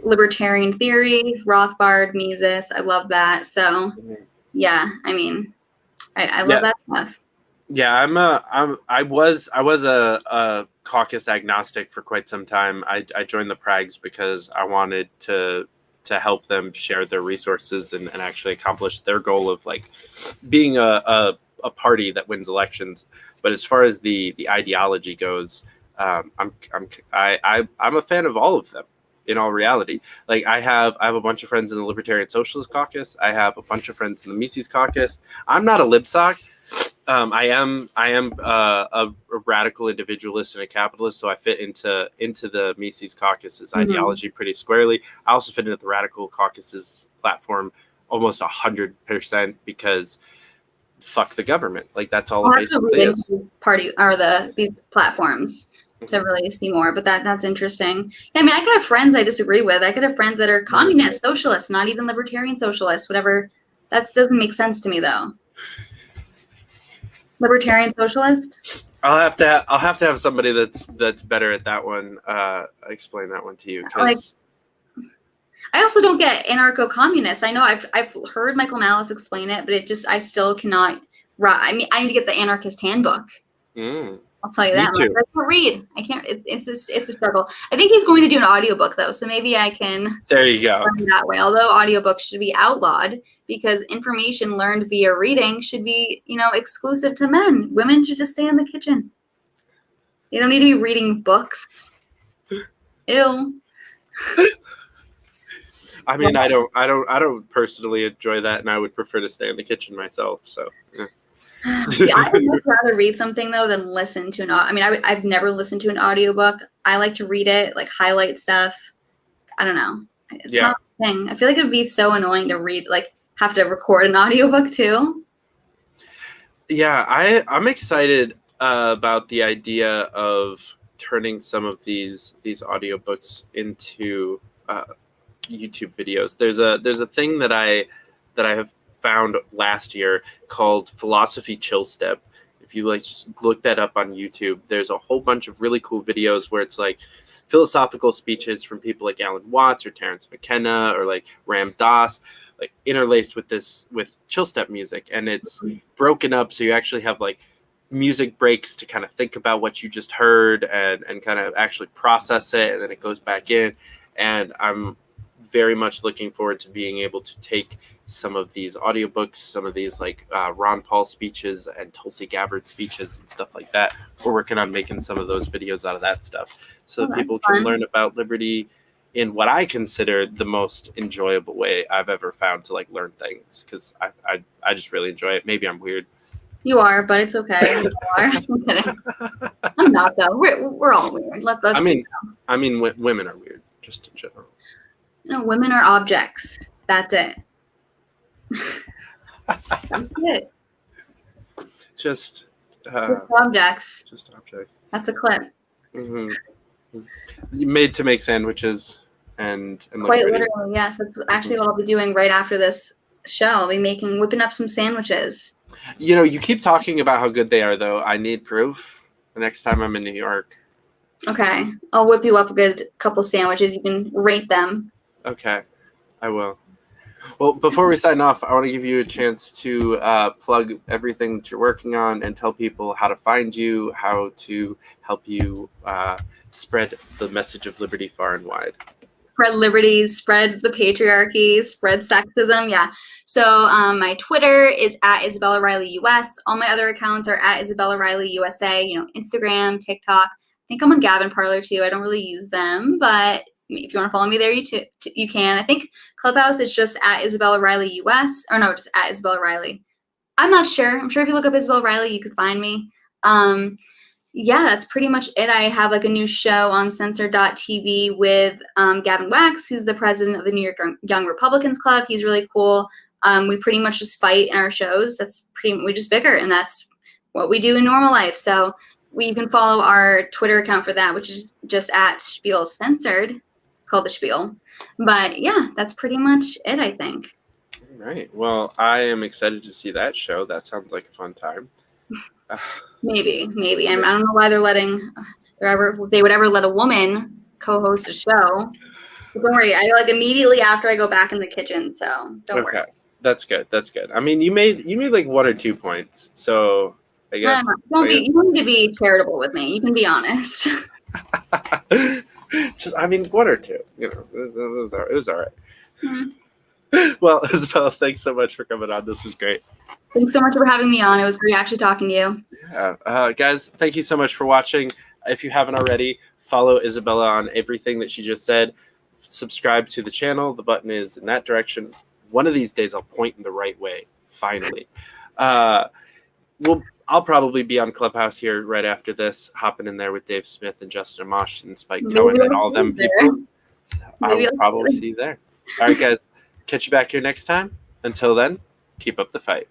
libertarian theory, Rothbard, Mises. I love that. So, yeah, I mean, I love that stuff. Yeah, I was a caucus agnostic for quite some time. I joined the Prags because I wanted to help them share their resources and actually accomplish their goal of like being a party that wins elections. But as far as the ideology goes, I'm a fan of all of them. In all reality, like I have a bunch of friends in the Libertarian Socialist Caucus. I have a bunch of friends in the Mises Caucus. I'm not a libsoc. I am a radical individualist and a capitalist, so I fit into the Mises Caucus's ideology pretty squarely. I also fit into the Radical Caucus's platform almost 100% because fuck the government. Like that's all it basically is. Party or these platforms to really see more, but that's interesting. Yeah, I mean, I could have friends I disagree with. I could have friends that are communist, socialists, not even libertarian socialists, whatever. That doesn't make sense to me though. Libertarian socialist? I'll have to have somebody that's better at that one. Explain that one to you. Like, I also don't get anarcho-communist. I know I've heard Michael Malice explain it, but I still cannot. I mean, I need to get the Anarchist Handbook. I'll tell you that. I can't read. I can't. It's a struggle. I think he's going to do an audiobook though, so maybe I can. There you go. Learn that way. Although audiobooks should be outlawed because information learned via reading should be, exclusive to men. Women should just stay in the kitchen. You don't need to be reading books. Ew. I mean, I don't personally enjoy that, and I would prefer to stay in the kitchen myself. So. Yeah. See, I would much rather read something though than listen to I've never listened to an audiobook. I like to read it, like highlight stuff. I don't know. It's not a thing. I feel like it would be so annoying to read, like have to record an audiobook too. Yeah, I'm excited about the idea of turning some of these audiobooks into YouTube videos. There's a thing that I have found last year called Philosophy Chill Step. If you like just look that up on YouTube, there's a whole bunch of really cool videos where it's like philosophical speeches from people like Alan Watts or Terence McKenna or like Ram Dass, like interlaced with chill step music, and it's broken up so you actually have like music breaks to kind of think about what you just heard and kind of actually process it, and then it goes back in. And I'm very much looking forward to being able to take some of these audiobooks, some of these like Ron Paul speeches and Tulsi Gabbard speeches and stuff like that. We're working on making some of those videos out of that stuff so that people can learn about liberty in what I consider the most enjoyable way I've ever found to like learn things, because I just really enjoy it. Maybe I'm weird. You are, but it's okay. You are. I'm kidding. I'm not though. We're all weird. Let's I mean, women are weird just in general. No, women are objects. That's it. That's it. Just objects. Just objects. That's a clip. Made to make sandwiches and quite literally, yes. That's actually what I'll be doing right after this show. I'll be whipping up some sandwiches. You keep talking about how good they are, though. I need proof the next time I'm in New York. Okay, I'll whip you up a good couple sandwiches. You can rate them. Okay, I will. Well, before we sign off, I want to give you a chance to plug everything that you're working on and tell people how to find you, how to help you spread the message of liberty far and wide. Spread liberties, spread the patriarchy, spread sexism. Yeah. So my Twitter is at Isabella Riley US. All my other accounts are at Isabella Riley USA. You know, Instagram, TikTok. I think I'm on Gavin Parlor too. I don't really use them, but if you want to follow me there, you can. I think Clubhouse is just at Isabella Riley US, or no, just at Isabella Riley. I'm not sure. I'm sure if you look up Isabella Riley, you could find me. Yeah, that's pretty much it. I have like a new show on Censored.tv with Gavin Wax, who's the president of the New York Young Republicans Club. He's really cool. We pretty much just fight in our shows. We just bicker, and that's what we do in normal life. So you can follow our Twitter account for that, which is just at Spiel Censored. It's called The Spiel. But yeah, that's pretty much it, I think. All right. Well, I am excited to see that show. That sounds like a fun time. Maybe. And I don't know why they would ever let a woman co-host a show. But don't worry, I like immediately after I go back in the kitchen, so don't worry. That's good. I mean, you made like 1 or 2 points, so I guess. No. You don't need to be charitable with me. You can be honest. Just, I mean, 1 or 2. You know, it was all right. Mm-hmm. Well, Isabella, thanks so much for coming on. This was great. Thanks so much for having me on. It was great actually talking to you. Yeah. Guys, thank you so much for watching. If you haven't already, follow Isabella on everything that she just said. Subscribe to the channel. The button is in that direction. One of these days, I'll point in the right way. Finally. I'll probably be on Clubhouse here right after this, hopping in there with Dave Smith and Justin Amash and Spike Cohen and all them people. I'll probably see you there. All right, guys. Catch you back here next time. Until then, keep up the fight.